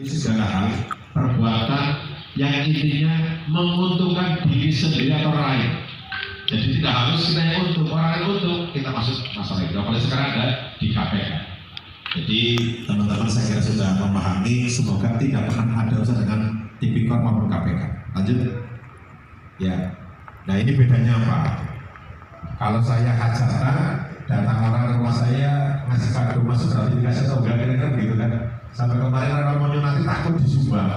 Itu segala hal perbuatan yang intinya menguntungkan diri sendiri atau orang lain. Jadi tidak harus kita yang untung, orang lain untung, kita masuk masalah itu. Apalagi sekarang ada di KPK. Jadi teman-teman saya kira sudah memahami, semoga tidak pernah ada urusan dengan tipikor maupun KPK. Lanjut. Ya. Nah ini bedanya apa? Kalau saya hajatan, datang orang ke rumah saya ngasih kado masuk gratifikasi atau enggak kira-kira begitu kan? Sampai kemarin orang mau nanti takut disumbang.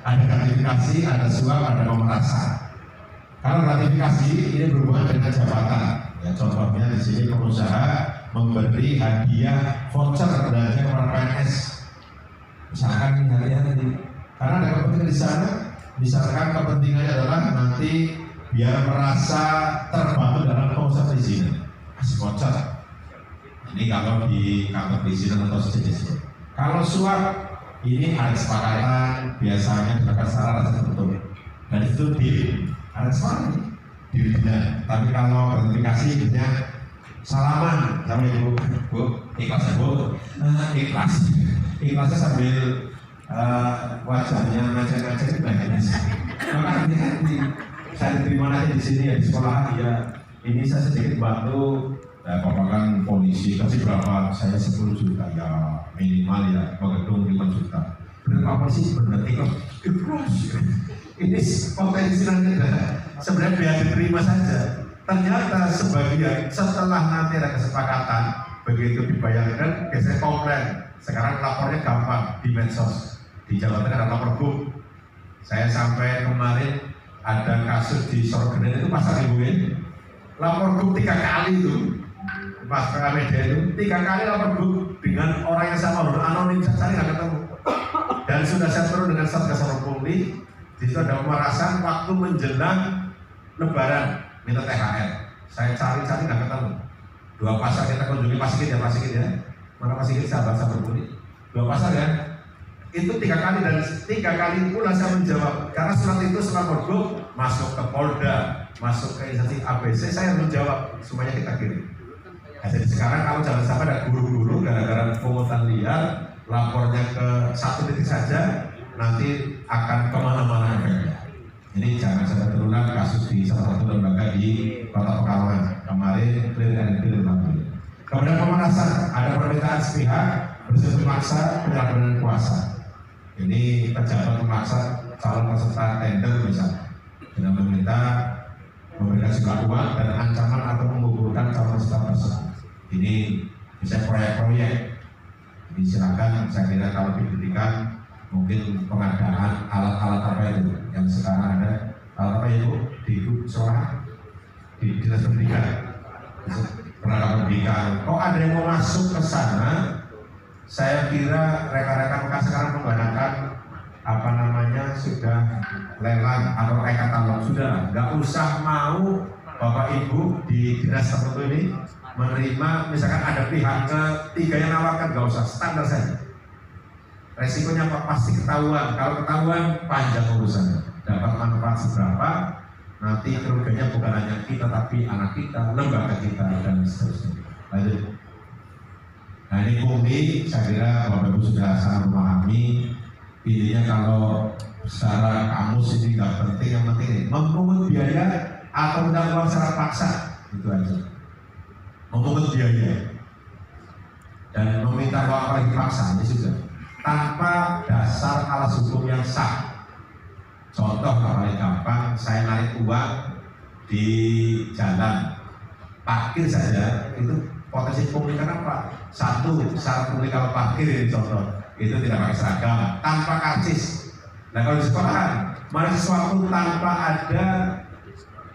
Ada gratifikasi, ada suap, ada pemerasa. Kalau gratifikasi ini berhubungan dengan jabatan. Ya contohnya di sini pengusaha memberi hadiah voucher belanja kepada PNS. Misalkan hadiah-hadiah karena ada kepentingan di sana. Misalkan kepentingannya adalah nanti biar merasa terbantu dalam proses perizinan, kasih voucher. Ini kalau di kantor perizinan atau sejenisnya. Kalau suap ini ada kesepakatan, biasanya dilakukan secara rasa tertutup. Dan itu ada kesepakatan dirinya. Tapi kalau gratifikasi biasanya salaman sama ibu, bu, ikhlas ya bu, ikhlas. Ikhlasnya sambil wajahnya ngajak-ngajak itu bahagia. Maka hati-hati. Saya diterima nanti di sini ya di sekolah ya. Ini saya sedikit bantu. Ya, Bapak kan polisi kasih berapa? Saya 10 juta ya minimal ya. Gedung 5 juta. Berapa polisi berarti kok? Ini potensi nanti sebenarnya biar diterima saja. Ternyata sebagian setelah nanti ada kesepakatan begitu dibayarkan biasanya komplain. Sekarang lapornya gampang di medsos. Di Jawa Tengah ada lapor grup. Saya sampai kemarin ada kasus di Sorgenen itu pasar ibuin lapor grup 3 kali itu pas media itu 3 kali lapor grup dengan orang yang sama anonim cari nggak ketemu dan sudah saya turun dengan Satgas Pungli di situ ada pemerasan waktu menjelang Lebaran minta THR saya cari-cari nggak ketemu 2 pasar kita kunjungi Pak Sigit ya mana Pak Sigit sahabat Pungli 2 pasar ya itu 3 kali dan 3 kali pula saya menjawab karena surat itu setelah grup masuk ke Polda, masuk ke instansi ABC saya menjawab semuanya kita kirim. Nah, jadi sekarang kalau jangan sampai ada guru-guru gara-gara pungutan liar lapornya ke satu titik saja nanti akan kemana-mana efeknya. Ini jangan sampai terulang kasus di salah satu lembaga di Kota Pekalongan kemarin clear and clear lagi. Kemudian pemanasan ada permintaan sepihak bersifat maksa penyalahgunaan kuasa. Ini pejabat memaksa calon peserta tender misalnya dengan meminta memberikan sejumlah uang dan ancaman atau menggugurkan calon peserta tersebut. Ini bisa proyek-proyek. Ini silakan saya kira kalau diberikan mungkin pengadaan alat-alat apa itu yang sekarang ada alat apa itu di sekolah di dinas pendidikan perangkat pendidikan. Kok ada yang mau masuk ke sana? Saya kira rekan-rekan bekas sekarang menggunakan apa namanya sudah lelang atau e-katalog sudah nggak usah mau Bapak Ibu di dinas tertentu ini menerima misalkan ada pihak ketiga yang nawarkan nggak usah standar saja resikonya apa pasti ketahuan kalau ketahuan panjang urusannya dapat manfaat seberapa nanti kerugiannya bukan hanya kita tapi anak kita lembaga kita dan seterusnya. Lanjut. Nah ini Pungli, saya kira Bapak Ibu sudah sangat memahami intinya kalau secara kamus ini nggak penting, yang penting memungut biaya atau minta uang secara paksa itu aja. Memungut biaya dan meminta uang apalagi paksa ini sudah tanpa dasar alas hukum yang sah. Contoh paling gampang, saya narik uang di jalan parkir saja itu potensi pungli kenapa? Satu, syarat pungli kalau parkir ini contoh itu tidak pakai seragam, tanpa karcis. Nah kalau di sekolahan, mana sesuatu tanpa ada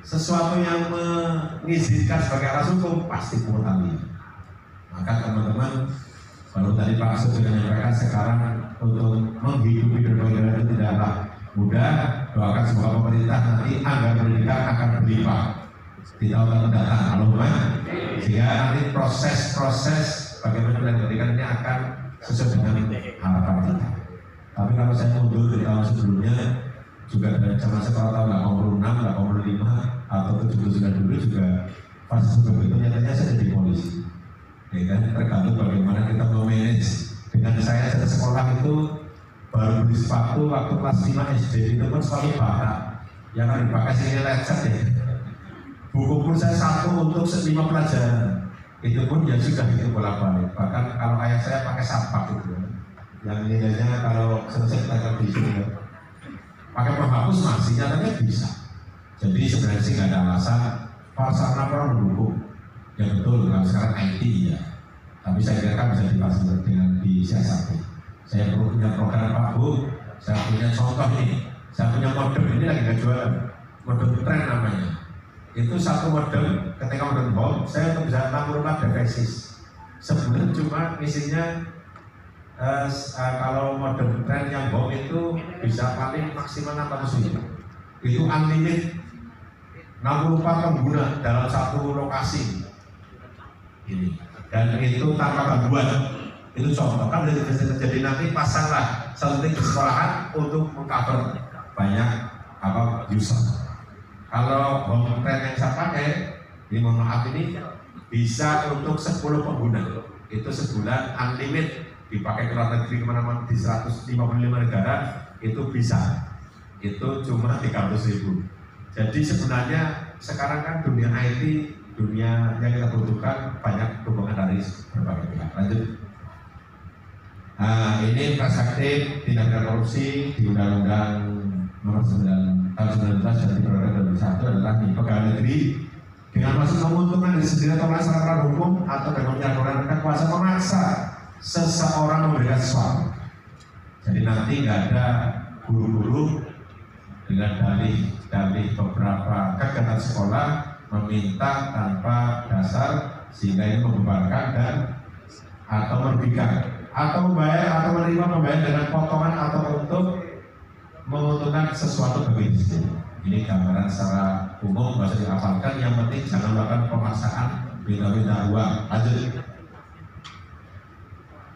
sesuatu yang mengizinkan sebagai alas hukum pasti pungutan liar. Maka teman-teman, baru tadi Pak Asud sudah menyampaikan sekarang untuk menghidupi berbagai itu tidaklah mudah. Doakan semoga pemerintah nanti anggaran pendidikan akan berlimpah di tahun mendatang, Allahumma, sehingga nanti proses-proses bagaimana pendidikan ini akan sesuai dengan harapan kita. Tapi kalau saya mundur di tahun sebelumnya juga dari zaman sekolah tahun 86, 85 atau 79 dulu juga fase sebelum itu nyatanya saya jadi polisi. Ya kan tergantung bagaimana kita memanage. Dengan saya sekolah itu baru beli sepatu waktu kelas 5 SD itu pun sepatu Bata yang kan dipakai sini lecet ya. Buku pun saya satu untuk 5 pelajaran, itu pun ya sudah itu bolak-balik. Bahkan kalau ayah saya pakai sapak itu, yang nilainya kalau selesai kita di sini ya. Pakai penghapus masih nyatanya bisa. Jadi sebenarnya sih nggak ada alasan Farsana perlu mendukung. Ya betul, kalau sekarang IT ya. Tapi saya kira kan bisa difasilitasi dengan disiasati. Saya perlu punya program Pak Bu, saya punya contoh ini, saya punya modem ini lagi nggak jualan, modem tren namanya. Itu satu modem, ketika modem home, saya bisa 64 devices. Sebulan cuma isinya kalau modem tren yang home itu bisa paling maksimal 600 ribu. Itu unlimited 64 pengguna dalam satu lokasi ini, dan itu tanpa gangguan. Itu contoh kan jadi nanti pasanglah selentik di sekolahan untuk mengcover banyak user. Kalau home tren yang saya pakai, ini mohon maaf ini bisa untuk 10 pengguna. Itu sebulan unlimited, dipakai ke luar negeri kemana-mana di 155 negara itu bisa. Itu cuma 300.000. Jadi sebenarnya sekarang kan dunia IT, dunia yang kita butuhkan banyak dukungan dari berbagai pihak. Lanjut. Nah, ini perspektif tindak pidana korupsi di Undang-Undang Nomor 9 Tahun 19 dan di Periode 2001 adalah di pegawai negeri dengan maksud menguntungkan diri sendiri atau melaksanakan hukum atau dengan menyalahgunakan kuasa memaksa seseorang memberikan sesuatu. Jadi nanti nggak ada guru-guru dengan dalih beberapa kegiatan sekolah meminta tanpa dasar sehingga ini membebankan dan atau merugikan atau membayar atau membayar dengan potongan atau untuk menguntungkan sesuatu bagi diri. Ini gambaran secara umum, nggak usah dihafalkan. Yang penting jangan melakukan pemaksaan minta uang. Lanjut.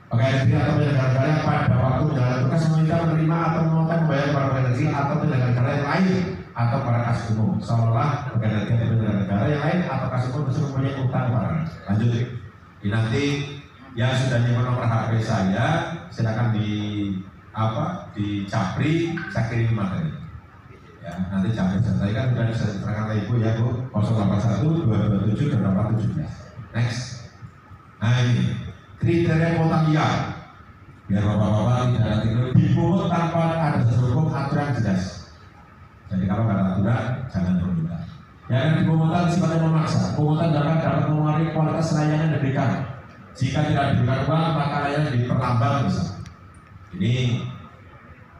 Pegawai negeri atau penyelenggara negara pada waktu menjalankan tugas meminta, menerima atau memotong membayar para pegawai negeri atau penyelenggara negara yang lain atau para kasih umum, seolah pegawai negeri atau penyelenggara negara yang lain atau kasih umum tersebut mempunyai utang barang. Lanjut. Ini nanti yang sudah nyimpan nomor HP saya, silakan di Capri, saya kirim materi. Ya, nanti Capri saya kan sudah diserahkan oleh Ibu ya Bu, 081 227 817. Next. Nah ini kriteria kuota liar, biar bapak-bapak tidak nanti dipungut tanpa ada sesuatu aturan jelas. Jadi kalau nggak ada aturan, jangan meminta. Yang dipungutan sifatnya memaksa. Pungutan dapat mengurangi kualitas layanan yang diberikan. Jika tidak diberikan uang, maka layanan diperlambat bisa. Ini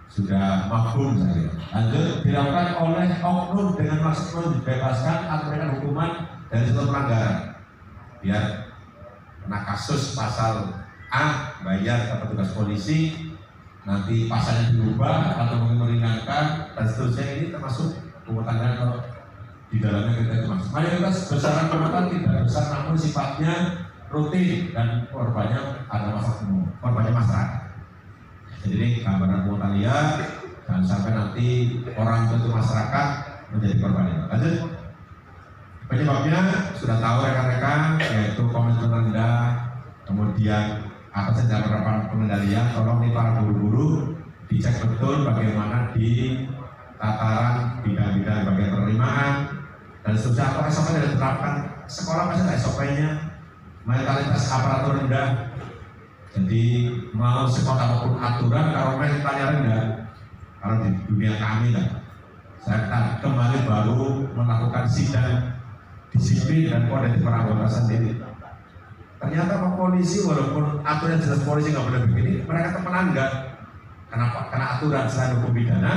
sudah mafhum saya. Lanjut, dilakukan oleh oknum dengan maksud dibebaskan atau memberikan hukuman dari suatu pelanggaran. Biar kena kasus pasal A, bayar ke petugas polisi, nanti pasalnya dirubah atau meringankan dan seterusnya. Ini termasuk pungutannya kalau di dalamnya kita termasuk. Mayoritas besaran pungutan tidak besar, namun sifatnya rutin dan korbannya ada korbannya masyarakat. Jadi ini gambaran pungutan liar, jangan sampai nanti orang itu masyarakat menjadi korbannya. Lanjut. Penyebabnya sudah tahu rekan-rekan, yaitu komitmen rendah, kemudian atas beberapa pengendalian. Tolong nih para guru-guru dicek betul bagaimana di tataran bidang-bidang bagian penerimaan dan seterusnya. Atau SOP yang diterapkan sekolah masih ada SOP-nya. Mentalitas aparatur rendah. Jadi mau sekolah apapun aturan, kalau mentalnya rendah, kalau di dunia kami lah, saya kembali baru melakukan sidang disiplin dan kode etik para anggota sendiri. Ternyata polisi walaupun aturan jelas polisi nggak boleh begini, mereka temenan enggak. Kenapa? Karena aturan selain hukum pidana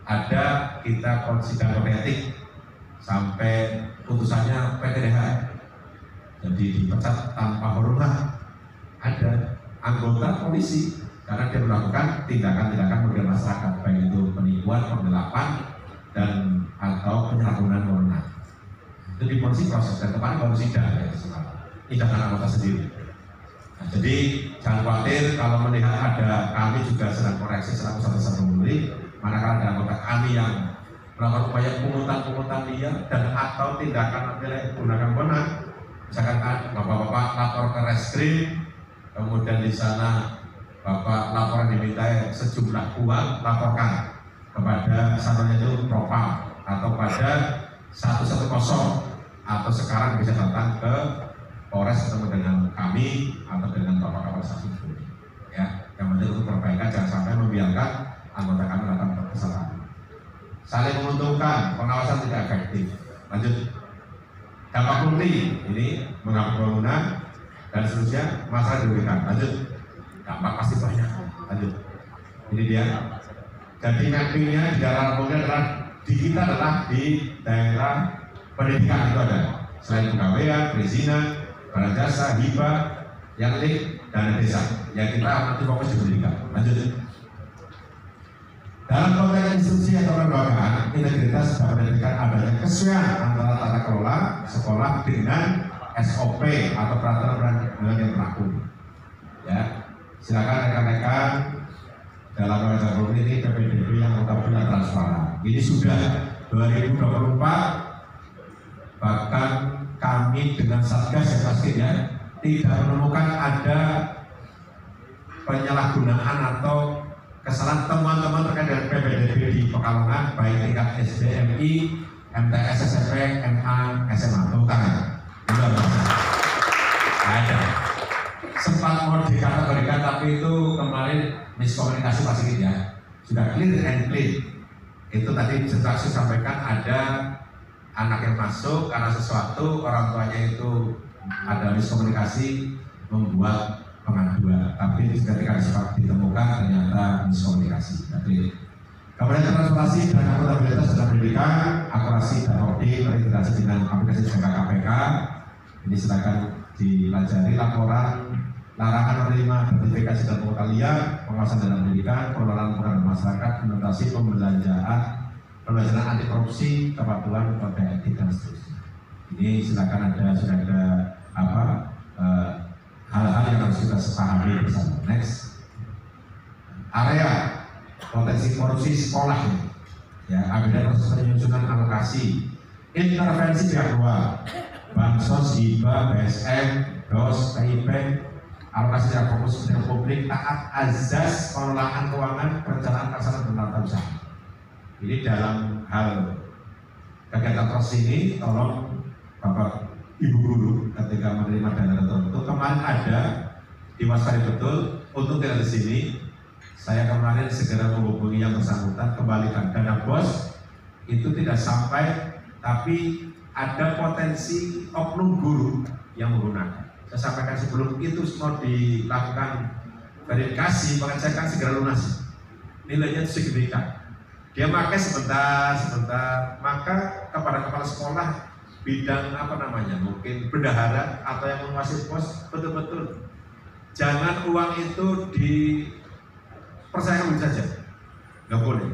ada kita sidang kode etik sampai putusannya PTDH. Jadi dipecat tanpa hormat. Ada anggota polisi karena dia melakukan tindakan-tindakan merugikan masyarakat, baik itu penipuan, penggelapan, dan atau penyalahgunaan wewenang. Itu di polisi proses dan kemarin baru sidang ya, tindakan anggota sendiri. Nah, jadi jangan khawatir kalau melihat ada kami juga sedang koreksi selaku satu membeli, manakala ada anggota kami yang melakukan upaya pungutan liar dan atau tindakan menggunakan wewenang, misalkan bapak-bapak lapor ke reskrim, kemudian di sana Bapak laporan diminta sejumlah uang, laporkan kepada misalnya itu propam atau pada 110 atau sekarang bisa datang ke Polres ketemu dengan kami atau dengan Bapak Kapolres Sumsel. Ya, yang penting untuk perbaikan, jangan sampai membiarkan anggota kami datang ke kesalahan. Saling menguntungkan, pengawasan tidak efektif. Lanjut. Dampak pungli, ini mengganggu bangunan dan seterusnya, masalah diberikan. Lanjut. Dampak pasti banyak. Lanjut. Ini dia. Jadi mappingnya di dalam pungli adalah di kita adalah di daerah pendidikan itu ada. Selain pegawaian, perizinan, barang jasa, hibah, yang dana desa. Yang kita nanti fokus di pendidikan. Lanjut. Dalam konteks instruksi atau kelembagaan, integritas dapat menjadikan adanya kesesuaian antara tata kelola sekolah dengan SOP atau peraturan yang berlaku. Ya, silakan rekan-rekan dalam pengajaran umum ini PPDB yang notabene transparan. Ini sudah 2024, bahkan kami dengan Satgas yang pastinya tidak menemukan ada penyalahgunaan atau kesalahan teman-teman terkait dengan PPDB di Pekalongan, baik tingkat SDMI, MTS, SMP, MA, SMA, bukan ada. Sempat mau dikategorikan, tapi itu kemarin miskomunikasi pasti gitu ya. Sudah clear and clean. Itu tadi Jetraksi sampaikan ada anak yang masuk karena sesuatu orang tuanya itu ada miskomunikasi membuat pengaduan, tapi ketika ditemukan ternyata miskomunikasi. Jadi kemudian transparansi dan akuntabilitas dalam pendidikan, akurasi dan audit terintegrasi dengan aplikasi jaga KPK. Ini silakan dipelajari laporan, larangan menerima gratifikasi dan pungutan liar, pengawasan dalam pendidikan, pengelolaan peran masyarakat, implementasi pembelajaran anti korupsi, kepatuhan kode etik dan seterusnya. Ini silakan sudah ada hal-hal yang harus kita sepahami bersama. Next, area potensi korupsi sekolah, ya, ada proses penyusunan alokasi, intervensi pihak luar, bansos, hibah, BSM, DOS, PIP, alokasi secara fokus kepentingan publik, taat azas pengelolaan keuangan, perencanaan pelaksanaan dan tata usaha. Ini dalam hal kegiatan proses ini, tolong Bapak Ibu Guru ketika menerima dana tertentu, kemarin ada diwaspadai betul untuk tidak di sini. Saya kemarin segera menghubungi yang bersangkutan, kembalikan dana bos itu tidak sampai, tapi ada potensi oknum guru yang menggunakan. Saya sampaikan sebelum itu mau dilakukan verifikasi, pengecekan segera lunasi. Nilainya itu signifikan. Dia pakai sebentar, maka kepada kepala sekolah bidang mungkin bendahara atau yang menguasai pos, betul-betul jangan uang itu dipercayakan begitu saja, nggak boleh.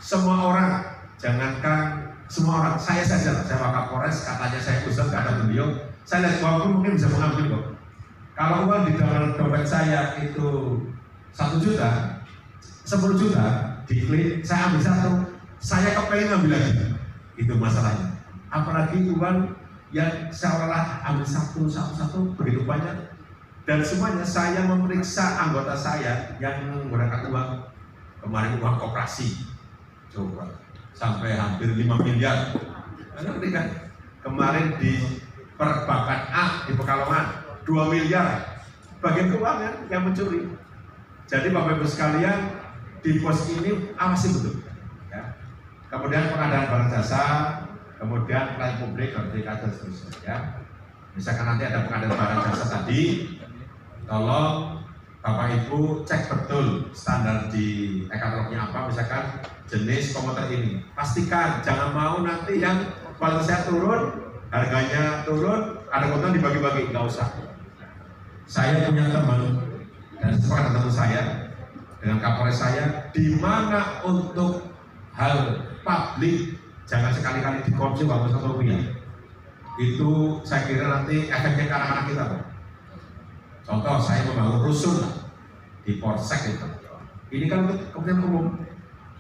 Semua orang, jangankan semua orang, saya saja, saya Wakapolres, katanya saya pusat, kata beliau, saya lihat uang pun mungkin bisa mengambil kok. Kalau uang di dalam dompet saya itu 1 juta, 10 juta, diklik, saya ambil 1, saya kepengen ambil lagi, itu masalahnya. Apalagi uang yang seolah ambil satu begitu banyak, dan semuanya saya memeriksa anggota saya yang menggunakan uang kemarin, uang koperasi coba sampai hampir 5 miliar. Nanti kan kemarin di perbankan A di Pekalongan 2 miliar bagian keuangan yang mencuri. Jadi Bapak Ibu sekalian, di pos ini awasi betul ya. Kemudian pengadaan barang jasa, kemudian pelayanan publik, verifikasi dan seterusnya ya. Misalkan nanti ada pengadaan barang jasa tadi, tolong Bapak Ibu cek betul standar di e-katalognya apa, misalkan jenis komuter ini. Pastikan, jangan mau nanti yang kualitasnya turun, harganya turun, ada keuntungan dibagi-bagi, nggak usah. Saya punya teman, dan sepakat teman saya, dengan Kapolres saya, di mana untuk hal publik jangan sekali-kali dikorupsi uang Rp1. Itu saya kira nanti efeknya ke anak-anak kita. Contoh, saya membangun rusun di Polsek itu. Ini kan untuk kepentingan umum.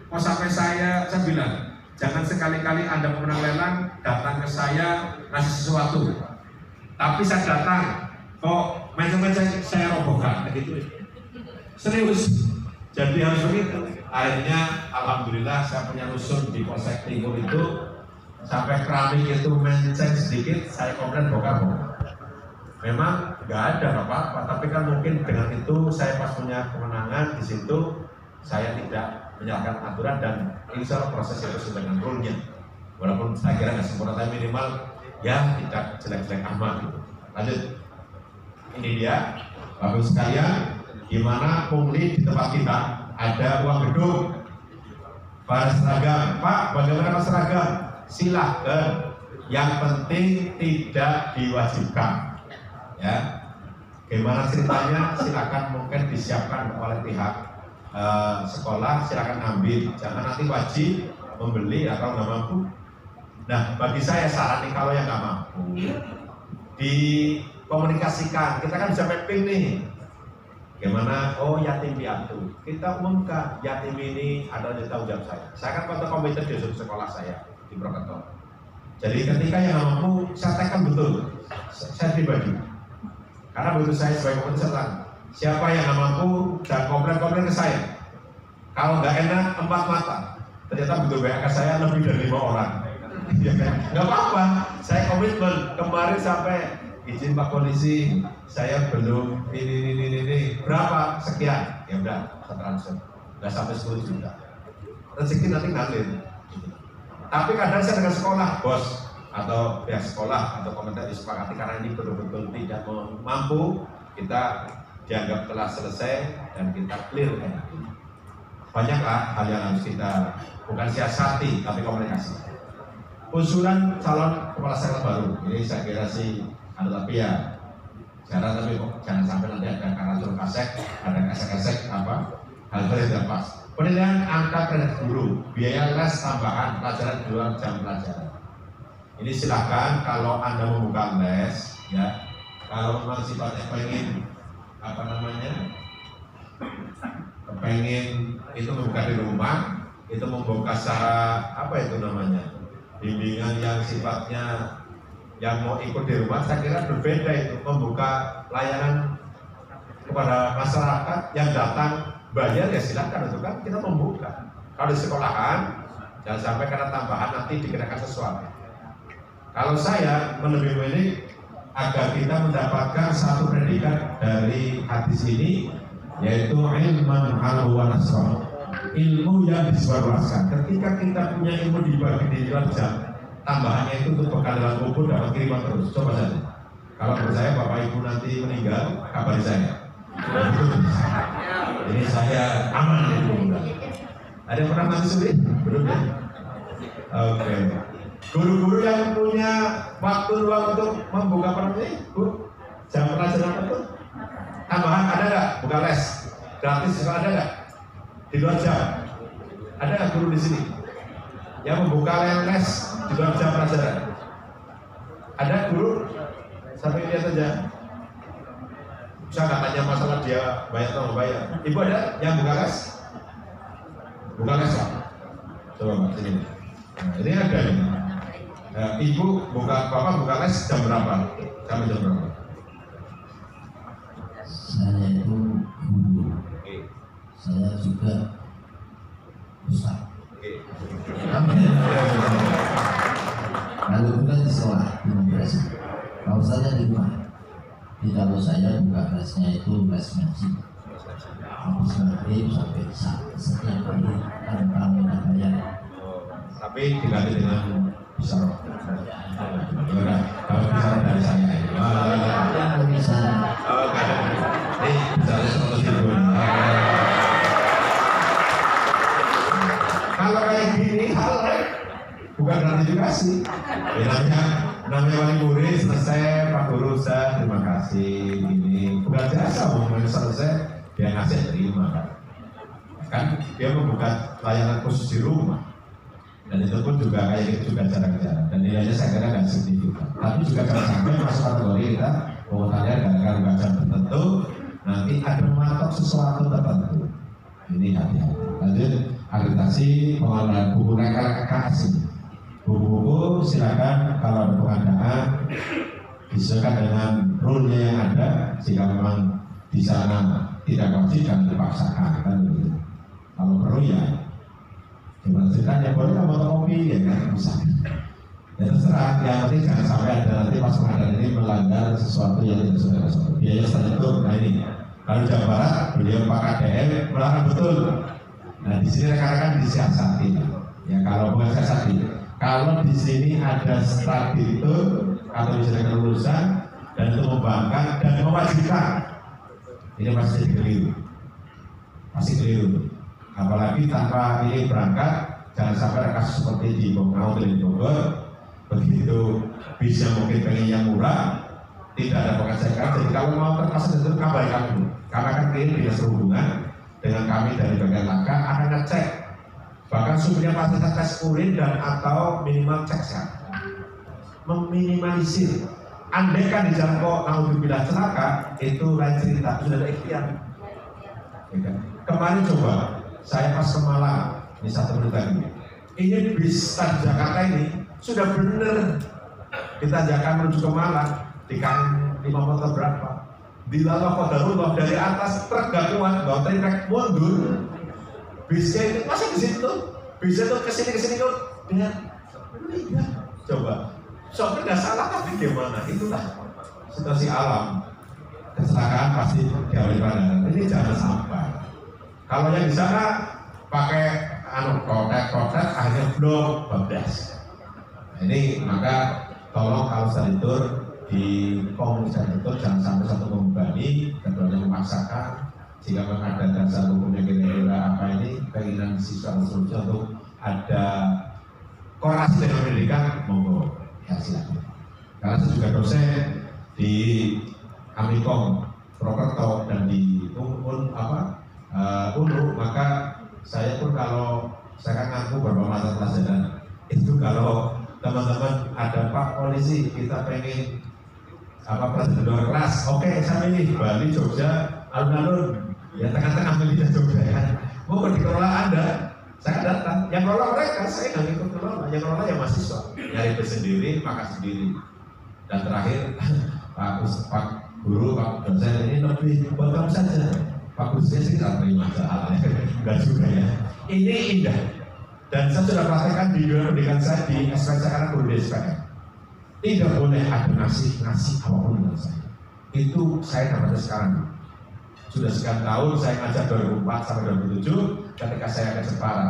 Kok sampai saya bilang, jangan sekali-kali Anda pemenang lelang datang ke saya ngasih sesuatu. Tapi saya datang, kok macam-macam saya robohkan, begitu. Serius. Jadi harus begitu. Akhirnya alhamdulillah saya punya rusun di Polsek Timur itu sampai keramik itu menceng sedikit, saya komplain bongkar-bongkar. Memang nggak ada apa-apa, tapi kan mungkin dengan itu saya pas punya kemenangan di situ saya tidak menyalahkan aturan dan insya Allah proses itu sesuai dengan rule-nya. Walaupun saya kira nggak sempurna, tapi minimal ya tidak jelek-jelek amat gitu. Lanjut. Ini dia, Bapak sekalian, gimana pungli di tempat kita ada uang gedung pada seragam. Pak, bagaimana seragam? Silahkan, yang penting tidak diwajibkan. Ya, gimana ceritanya? Silakan mungkin disiapkan oleh pihak sekolah, silakan ambil. Jangan nanti wajib membeli atau nggak mampu. Nah, bagi saya saran nih kalau yang nggak mampu dikomunikasikan. Kita kan bisa mapping nih. Gimana? Oh, yatim piatu. Kita umumkan yatim ini adalah tanggung jawab saya. Saya kan kota komputer di sekolah saya di Prokerto. Jadi ketika yang nggak mampu, saya tekan betul. Saya pribadi. Karena begitu saya sebagai komputer saya siapa yang nggak mampu dan komplain ke saya. Kalau nggak enak 4 mata. Ternyata betul BK saya lebih dari 5 orang. Ya kan? Nggak apa-apa. Saya komitmen kemarin sampai izin Pak Polisi, saya belum ini berapa sekian, ya udah saya transfer, udah sampai 10 juta. Rezeki nanti ngalir. Tapi kadang saya dengan sekolah, bos atau pihak sekolah atau komentar disepakati karena ini betul-betul tidak mampu, kita dianggap telah selesai dan kita clear. Banyaklah hal yang harus kita bukan siasati tapi komunikasi. Usulan calon kepala sekolah baru, ini saya kira sih tapi ya cara tapi jangan sampai nanti ada karena kasek, ada kasek apa hal-hal yang tidak pas. Penilaian angka kredit guru, biaya les tambahan pelajaran di luar jam pelajaran. Ini silakan kalau Anda membuka les, ya kalau memang sifatnya pengen apa namanya, pengen itu membuka di rumah, itu membuka secara apa itu namanya, bimbingan yang sifatnya yang mau ikut di rumah, saya kira berbeda itu membuka layanan kepada masyarakat yang datang bayar ya silakan, itu kan kita membuka. Kalau di sekolahan jangan sampai karena tambahan nanti dikenakan sesuatu. Kalau saya lebih memilih agar kita mendapatkan satu predikat dari hadis ini, yaitu ilman halu wa nasrah, ilmu yang disebarluaskan. Ketika kita punya ilmu dibagi di luar jam, tambahannya itu untuk bekal dalam kubur dapat kiriman terus. Coba saja. Kalau percaya Bapak Ibu nanti meninggal, kabari saya. Ini saya aman ya. Ada yang pernah mati suri? Belum ya? Oke. Guru-guru yang punya waktu luang untuk membuka permen, Bu, jam pelajaran itu tambahan ada nggak? Buka les gratis juga ada nggak? Di luar jam ada nggak guru di sini yang membuka les di luar jam pelajaran? Ada guru? Sampai lihat saja. Bisa nggak tanya masalah dia bayar atau nggak bayar? Ibu ada yang buka les? Buka les Pak? Coba Pak sini. Nah, ini ada ini. Nah, Ibu Bapak buka les jam berapa? Sampai jam berapa? Saya itu guru. Saya juga ustaz. Kalau bukan di sekolah di madrasah, kalau saya di rumah. Jadi kalau saya buka lesnya itu les ngaji, habis maghrib sampai setiap hari tanpa minta bayar. Tapi diganti dengan besar. Gimana? Kalau besar dari saya. Yang bisa. Oh, ada. Ini besar 100.000. Kalau kayak gini hal bukan gratifikasi. Namanya wali murid selesai, Pak Guru saya terima kasih. Ini bukan jasa, mau selesai dia ngasih terima kan dia membuka layanan khusus di rumah, dan itu pun juga kayak gitu juga jarang-jarang, dan nilainya saya kira nggak signifikan. Tapi juga jangan sampai masuk kategori kita pemotongannya gara-gara baca tertentu nanti ada mematok sesuatu tertentu. Ini hati-hati. Lanjut akreditasi pengelolaan buku KKS. Buku-buku silakan kalau ada pengadaan disesuaikan dengan rule-nya yang ada. Jika memang di sana tidak wajib dan dipaksakan kan gitu. Kalau perlu ya gimana ceritanya, boleh nggak foto kopi ya kan, bisa. Ya terserah, yang penting jangan sampai ada nanti pas pengadilan ini melanggar sesuatu yang tidak saudara-saudara. Biaya struktur, nah ini kalau Jawa Barat beliau Pak KDM melarang betul. Nah di sini rekan-rekan disiasati. Ya kalau bukan siasati, kalau di sini ada struktur atau misalnya kelulusan dan itu membangkang dan mewajibkan, ini pasti keliru, pasti keliru. Apalagi tanpa ini berangkat, jangan sampai kasus seperti di Bogor, begitu bisa mungkin pengen yang murah, tidak ada pengajaran. Jadi kalau mau terpaksa itu kabaikan dulu, karena kan ini dinas perhubungan dengan kami dari bagian laka akan ngecek, bahkan supirnya pasti tes urin dan atau minimal cek sehat, meminimalisir. Andai kan di jalan kok naudzubillah celaka, itu lain cerita, sudah ada ikhtiar. Kemarin coba saya pas ke Malang, ini 1 menit lagi. Ini bis Jakarta ini sudah benar ditanjakan menuju ke Malang di KM 5 motor berapa? Di lalu qadarullah dari atas truk gak kuat, bawa trek mundur. Bisnya itu masa di situ, bisnya tuh kesini tuh dengan coba. Sopir nggak salah tapi gimana? Itulah situasi alam. Kecelakaan pasti diawali pada ini jangan sampai. Kalau yang di sana pakai protek akhirnya blok bablas. Ini maka tolong kalau salitur di komunikasi itu jangan sampai satu membebani, keduanya memaksakan. Jika memang ada dasar hukumnya kira-kira apa ini keinginan siswa untuk ada korelasi dengan pendidikan, monggo ya silakan. Karena saya juga dosen di Amikom, Prokerto dan di UNU, maka saya pun kalau saya kan ngaku beberapa mata pelajaran itu kalau teman-teman ada Pak polisi kita pengen pelajaran luar kelas, oke saya ini Bali, Jogja, alun-alun ya tengah-tengah milihnya Jogja ya, mau dikelola Anda, saya datang, yang kelola mereka, saya nggak ikut kelola, yang kelola ya mahasiswa, nyari sendiri, makan sendiri. Dan terakhir Pak Guru, Pak dosen ini lebih buat kamu saja. Pak Gusnya sih tidak terima soalnya, enggak juga ya. Ini indah. Dan saya sudah praktekkan di dunia pendidikan saya di SPM karena guru di SPM. Tidak boleh ada ngasih apapun dengan saya. Itu saya dapat sekarang. Sudah sekian tahun saya ngajar 2004 sampai 2007 ketika saya ke Jepara.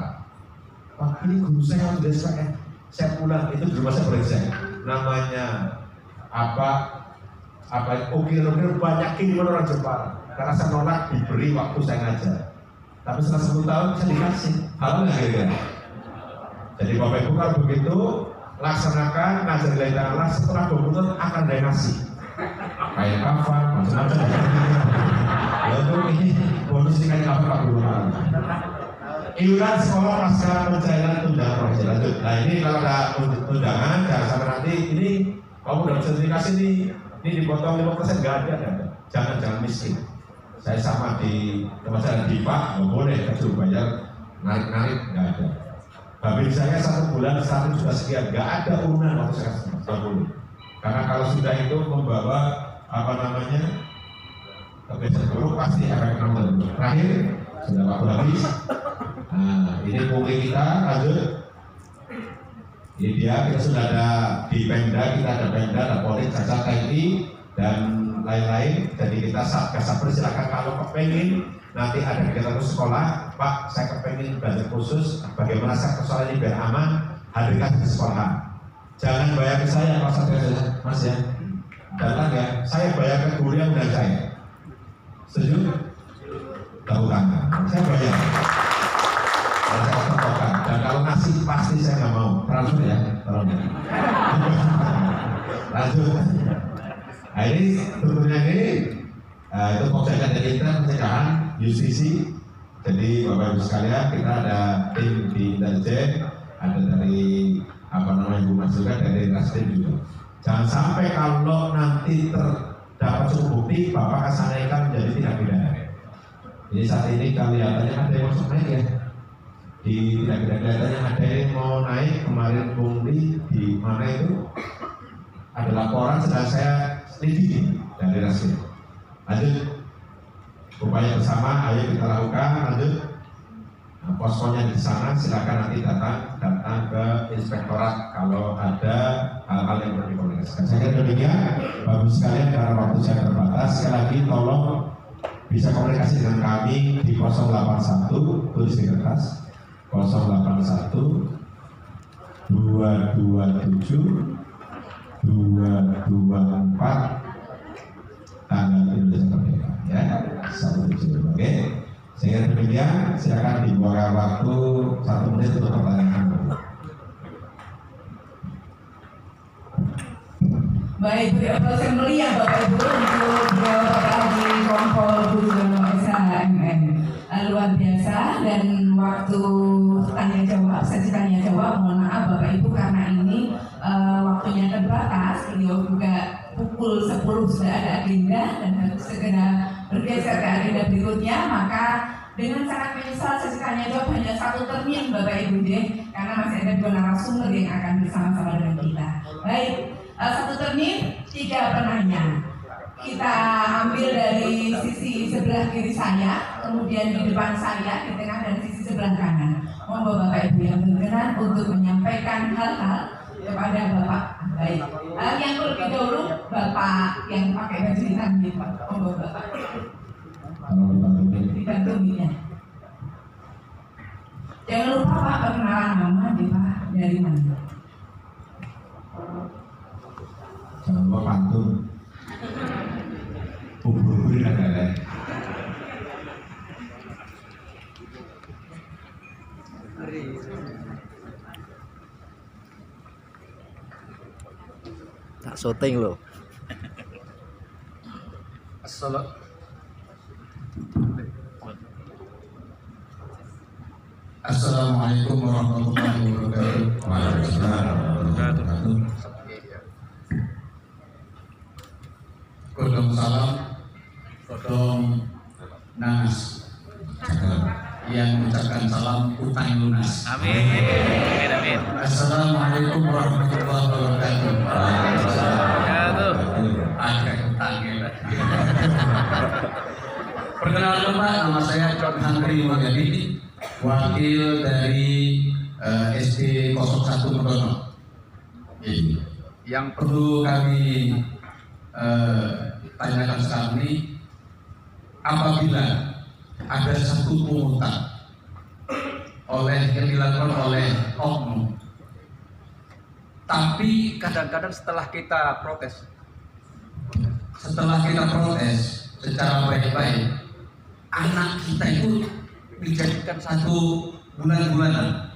Pak ini guru saya di SPM. Saya pulang itu di rumah saya berencana. Namanya ukir-ukir banyak kiriman orang Jepara. Karena saya nolak diberi waktu saya ngajar. Tapi setelah 10 tahun saya dikasih. Halo nggak kira-kira? Jadi Bapak Ibu kalau begitu laksanakan ngajar di Allah setelah 20 tahun akan ada yang ngasih. Kayak kafan, macam-macam. Lalu ini bonus ini kayak kafan Pak Guru. Iuran sekolah pasca pencairan tunjangan profesi lanjut. Nah ini kalau ada tunjangan jangan sampai nanti ini kamu dapat sertifikasi ini dipotong 5% nggak ada. Jangan miskin. Saya sama di tempat saya di Pak, nggak boleh kecil bayar narik nggak ada. Babil saya 1 bulan 1 juta sekian, nggak ada urunan waktu saya nggak boleh. Karena kalau sudah itu membawa kebiasaan buruk pasti akan kena. Terakhir sudah waktu habis. Nah ini pungli kita lanjut. Ini dia kita sudah ada di Pemda, kita ada Pemda, ada Polri, Jaksa, TNI dan lain-lain. Jadi kita satgas silakan kalau kepengen nanti ada kegiatan sekolah, Pak saya kepengen belajar khusus bagaimana saya persoalan ini biar aman, hadirkan di sekolah. Jangan bayar ke saya Pak Satgas Mas ya, datang ya, saya bayar ke guru yang undang saya. Setuju? Tahu tangan, saya bayar. Dan kalau ngasih pasti saya nggak mau transfer ya, tolong ya. Lanjut. Nah ini tentunya ini itu pokoknya dari kita pencegahan justisi. Jadi Bapak Ibu sekalian kita ada tim di intelijen, ada dari Bu Mas juga dari Rasdim juga. Jangan sampai kalau nanti terdapat cukup bukti Bapak kesanaikan menjadi tindak pidana. Jadi saat ini kelihatannya ada yang masuk naik ya. Di kelihatannya ada yang mau naik kemarin pungli di mana itu ada laporan sedang saya selidiki dari Rasdim. Lanjut Bu upaya bersama, ayo kita lakukan. Lanjut. Nah, poskonya di sana, silakan nanti datang ke inspektorat kalau ada hal-hal yang perlu dikomunikasikan. Saya kira demikian, Bapak sekalian, karena waktu saya terbatas. Sekali lagi tolong bisa komunikasi dengan kami di 081, tulis di kertas, 081 227 224 tanggal Indonesia Merdeka, ya, 17. Oke, sehingga demikian, silakan dibuka waktu 1 menit untuk pertanyaan. Baik, beri aplaus yang meriah Bapak Ibu untuk Bapak Haji Kompol Budiono SHMM. Luar biasa, dan waktu tanya jawab, sesi tanya jawab, mohon maaf Bapak Ibu karena ini waktunya terbatas. Beliau juga pukul 10 sudah ada agenda dan harus segera bergeser ke agenda berikutnya. Maka dengan sangat menyesal sesi tanya jawab hanya 1 termin Bapak Ibu deh, karena masih ada 2 narasumber yang akan bersama-sama dengan kita. Baik, 1 termin, 3 penanya. Kita ambil dari sisi sebelah kiri saya, kemudian di depan saya, di tengah, dan sisi sebelah kanan. Monggo Bapak Ibu yang berkenan untuk menyampaikan hal-hal kepada Bapak. Baik, yang terlebih dahulu Bapak yang pakai baju hitam ini, monggo Bapak. Dibantu ya. Jangan lupa Pak perkenalan nama deh Pak, dari mana? Jangan lupa pantun. Ubur-ubur ada. Tak syuting loh. Assalamualaikum warahmatullahi wabarakatuh. Waalaikumsalam warahmatullahi wabarakatuh. Kodong salam, kodong nanas. Yang mengucapkan salam utang lunas. Amin. Amin. Assalamualaikum warahmatullahi wabarakatuh. Agak utang ya. Perkenalkan Pak, nama saya John Hantri Mulyadi, wakil dari SD 01 Medono. Yang perlu kami tanyakan sekarang ini, apabila ada satu pungutan yang dilakukan oleh oknum, tapi Kadang-kadang setelah kita protes, setelah kita protes secara baik-baik, anak kita itu dijadikan satu bulan-bulanan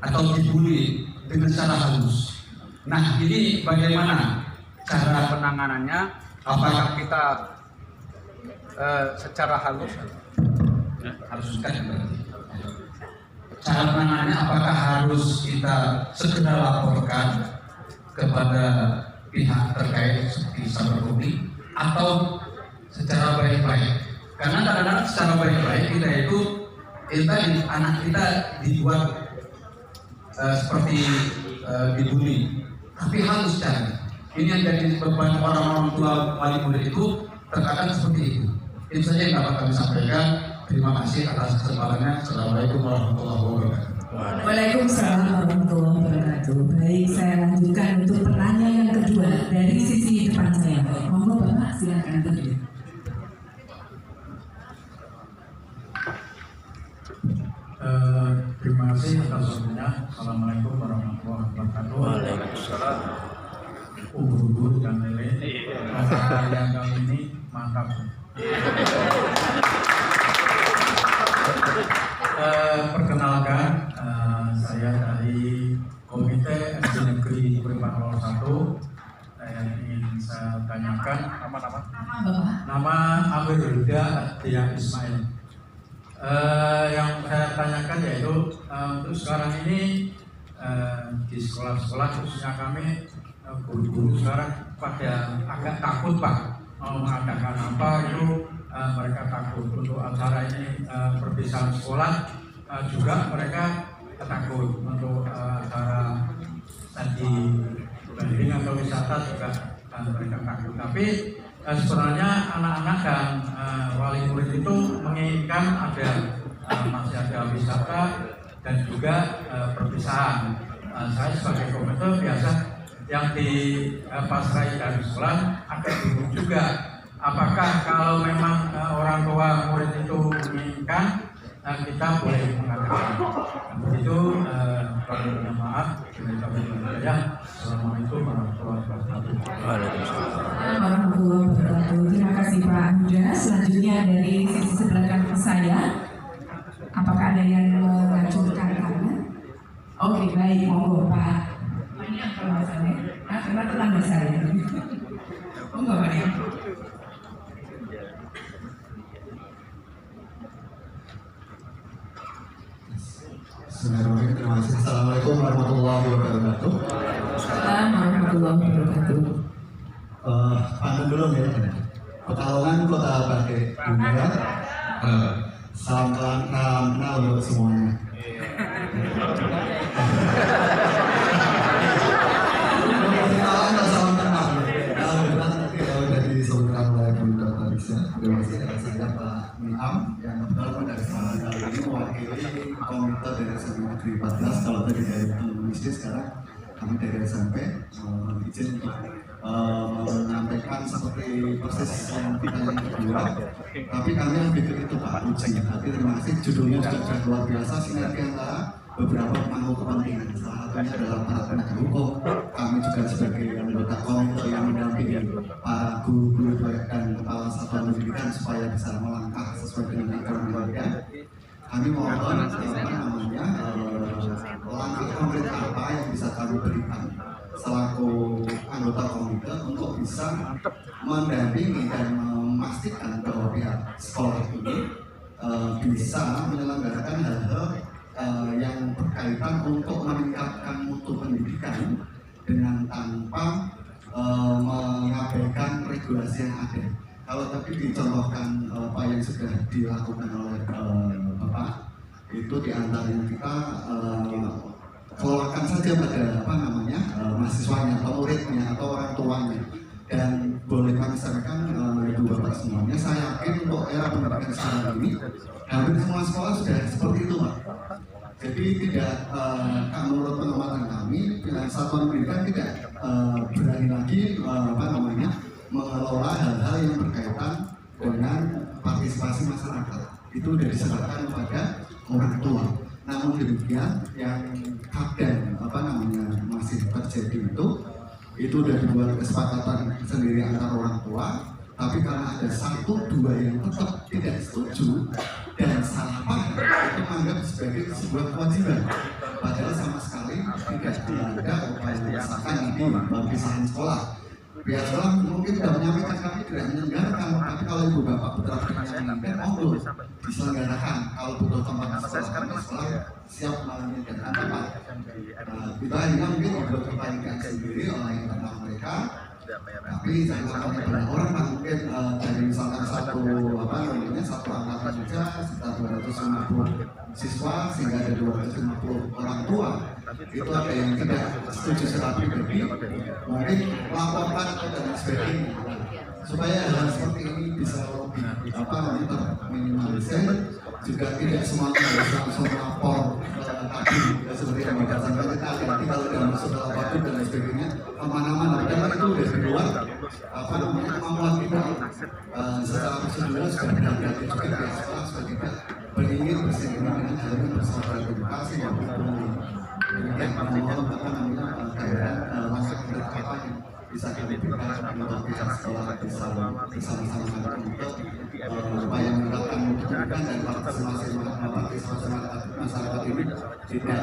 atau dibully dengan cara halus. Nah, ini bagaimana cara penanganannya? Apakah kita secara halus kan berarti cara penanganannya, apakah harus kita segera laporkan kepada pihak terkait seperti sahabat publik, atau secara baik-baik? Karena kadang-kadang secara baik-baik kita itu anak kita dibuat seperti dibully, tapi halus caranya. Ini yang jadi beban orang-orang tua wali murid itu terkadang seperti itu. Itu saja yang dapat kami sampaikan. Terima kasih atas kesempatannya. Assalamualaikum warahmatullahi wabarakatuh. Waalaikumsalam warahmatullahi wabarakatuh. Baik, saya lanjutkan untuk pertanyaan yang kedua dari sisi depan saya. Monggo Bapak, silakan berdiri. Terima kasih atas waktunya. Assalamualaikum warahmatullahi wabarakatuh. Waalaikumsalam. Ubur-ubur dan lele. Yang kali ini mantap. Perkenalkan, saya dari Komite SD Negeri Pripat 01. Yang ingin saya tanyakan, Nama Bapak. nama Amir Huda Dia Ismail. Yang saya tanyakan yaitu untuk sekarang ini di sekolah-sekolah khususnya kami, guru-guru sekarang pada agak takut Pak mau mengadakan apa itu. Mereka takut untuk acara ini, perpisahan sekolah juga mereka takut untuk acara tadi banding atau wisata juga mereka takut. Tapi sebenarnya anak-anak dan wali murid itu menginginkan masih ada wisata dan juga perpisahan. Saya sebagai komite biasa yang di pasrai dari sekolah akan bingung juga. Apakah kalau memang orang tua murid itu menginginkan, kita boleh mengatakan. Begitu, permohonan maaf. Assalamualaikum warahmatullahi wabarakatuh. Warahmatullahi wabarakatuh. Terima kasih Pak Huda. Selanjutnya dari sisi sebelah kanan saya, apakah ada yang mengacungkan tangan? Oke, baik, monggo Pak. Ini apa masalahnya? Karena tetangga saya. Monggo Pak. Bismillahirrahmanirrahim. Terima kasih. Assalamualaikum warahmatullahi wabarakatuh. Assalamualaikum warahmatullahi wabarakatuh. Pantun dulu ya. Pekalongan Kota Bake Bunda. Salam kenal buat semuanya. Salam kenal. Kebetulan nanti dari disebutkan oleh Bunda Tarisya. Terima kasih atas saya Pak Niam yang kebetulan dari sana kali ini mewakili komite dari SMP Negeri 14. Kalau tadi dari bisnis, sekarang kami dari SMP izin untuk menyampaikan seperti proses yang kita yang kedua. Tapi kami yang bikin itu Pak uji. Tapi terima kasih, judulnya juga luar biasa, sinergi antara beberapa pemangku kepentingan. Salah satunya adalah para penegak hukum. Kami juga sebagai anggota komite yang mendampingi para guru-guru dan kepala satuan pendidikan supaya bisa melangkah sesuai dengan aturan warga. Kami mohon langkah konkret apa yang bisa kami berikan selaku anggota komite untuk bisa mendampingi dan memastikan bahwa pihak sekolah ini bisa menyelenggarakan hal-hal yang berkaitan untuk meningkatkan mutu pendidikan dengan tanpa mengabaikan regulasi yang ada. Kalau tadi dicontohkan apa yang sudah dilakukan oleh Bapak, itu diantaranya kita follow-kan saja pada mahasiswanya atau muridnya atau orang tuanya. Dan boleh kami sampaikan Ibu Bapak semuanya, saya yakin untuk era pendidikan sekarang ini hampir semua sekolah sudah seperti itu Pak. Jadi tidak, menurut pengamatan kami, satuan pendidikan tidak berani lagi mengelola hal-hal yang berkaitan dengan partisipasi masyarakat. Itu sudah diserahkan kepada orang tua. Namun demikian, yang kadang masih terjadi itu sudah dibuat kesepakatan sendiri antara orang tua, tapi karena ada 1-2 yang tetap tidak setuju dan salah paham, itu menganggap sebagai sebuah kewajiban. Padahal sama sekali tidak ada upaya misalkan di perpisahan sekolah. Pihak sekolah mungkin sudah menyampaikan kami tidak menyelenggarakan, tapi kalau Ibu Bapak putra menginginkan, monggo diselenggarakan. Kalau butuh tempat sekolah siap menyediakan tempat. Kita hanya mungkin dibuat kepanikan sendiri oleh internal mereka. Tapi saya lakukan banyak orang kan mungkin dari misalkan satu angkatan saja sekitar 250 siswa sehingga ada 250 orang tua. Itu ada yang tidak setuju secara pribadi, mungkin laporkan dan sebagainya. Supaya hal seperti ini bisa lebih terminimalisir, juga tidak semuanya harus langsung lapor tadi seperti yang Bapak sampaikan. Kita hati-hati kalau sudah masuk dalam waktu dan sebagainya kemana-mana, padahal itu dari luar kemampuan kita. Secara prosedural sudah berhati-hati juga pihak sekolah supaya tidak beringin bersinggungan dengan hal yang bersama edukasi maupun demikian mohon langkah apa yang bisa diberikan untuk pihak sekolah bisa bersama-sama untuk supaya meningkatkan pendidikan dan partisipasi masyarakat ini tidak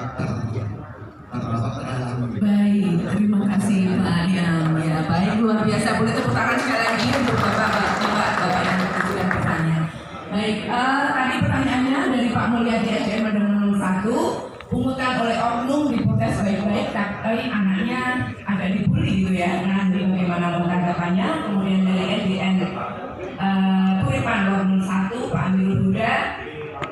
Baik, terima kasih Pak Niam. Ya, baik, luar biasa. Boleh tepuk tangan sekali lagi untuk Bapak yang sudah bertanya. Baik, tadi pertanyaannya dari Pak Mulyadi SDM nomor 1, pungutan oleh oknum diprotes baik-baik, tapi anaknya agak dibully gitu ya. Nah, bagaimana tanggapannya? Kemudian dari SDN Turipan nomor 1, Pak Amirul Huda,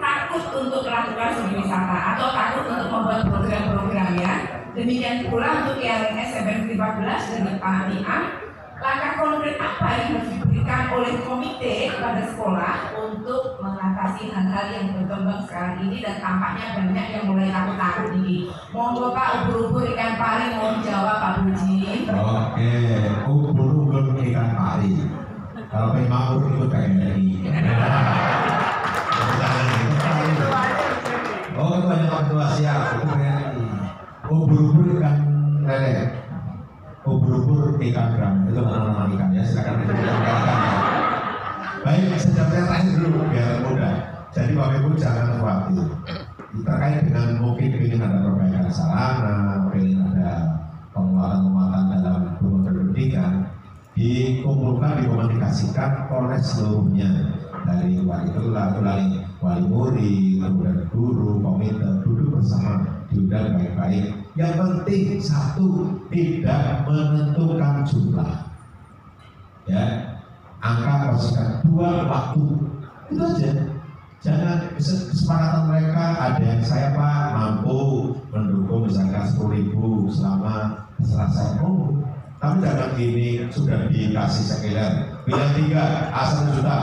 takut untuk melakukan studi wisata atau takut untuk membuat program-program ya. Demikian pula untuk yang SMP 14 dengan Pak Niam, langkah konkret apa yang harus diberikan diberikan oleh komite pada sekolah untuk mengatasi hal-hal yang berkembang sekarang ini dan tampaknya banyak yang mulai takut-takut ini. Monggo Pak, ubur-ubur ikan pari mau dijawab Pak Buji. Oke, ubur-ubur ikan pari. Kalau pengen makmur ikut KMRI. Oh, ketuanya Pak Ketua siap, itu KMRI. Ubur-ubur ikan lele. Ubur-ubur ikan gram, itu nama ikan ya, silakan dijelaskan ya. Baik, sejauhnya terakhir dulu biar mudah. Jadi Bapak Ibu jangan khawatir. Terkait dengan mungkin ingin ada perbaikan sarana, ingin ada penguatan dalam pendidikan, dikumpulkan, dikomunikasikan oleh seluruhnya dari wali murid, kemudian guru, komite, duduk bersama, diundang baik-baik. Yang penting satu, tidak menentukan jumlah, ya, angka koskan, dua waktu, itu aja. Jangan kesepakatan mereka ada yang saya Pak mampu mendukung misalkan 10.000 selama selesai mau. Tapi jangan gini, sudah dikasih sekian, bilang 3, A1 juta,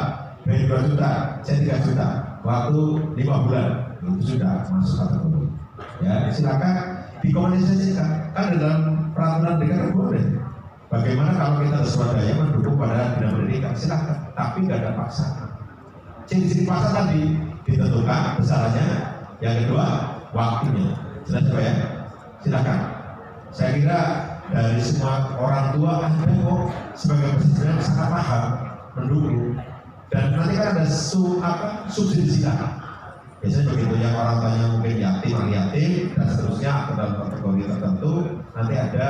B 2 juta, C 3 juta, waktu 5 bulan, itu sudah masuk kategori. Ya, silakan dikomunikasikan, kan dalam peraturan pendidikan boleh. Bagaimana kalau kita swadaya mendukung pada bidang pendidikan, silakan, tapi nggak ada paksaan. Ciri-ciri paksa tadi ditentukan besarannya, yang kedua waktunya. Jelas ya? Silakan. Saya kira dari semua orang tua ada kok sebagai presiden sangat paham mendukung, dan nanti kan ada subsidi silakan. Biasanya begitu, yang orang tuanya mungkin yatim dan seterusnya atau dalam kategori tertentu nanti ada.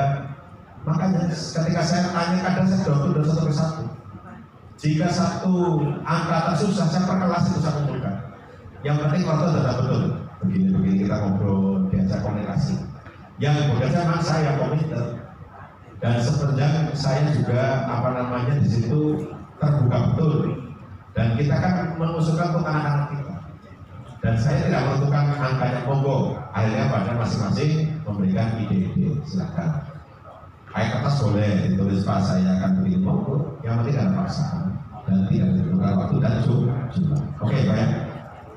Makanya ketika saya tanya kadang saya jawab satu persatu. Jika satu angkatan susah, saya per kelas itu saya kumpulkan. Yang penting waktu sudah betul. Begini kita ngobrol, diajak komunikasi. Yang bekerja memang saya komite. Dan sebenarnya saya juga di situ terbuka betul. Dan kita kan mengusulkan untuk anak-anak kita. Dan saya tidak menentukan angkanya monggo. Akhirnya pada masing-masing memberikan ide-ide. Silakan. Kayak kertas boleh ditulis Pak, saya akan begini monggo. Yang penting ada paksaan dan tidak ditentukan waktu dan jumlah. Oke, baik.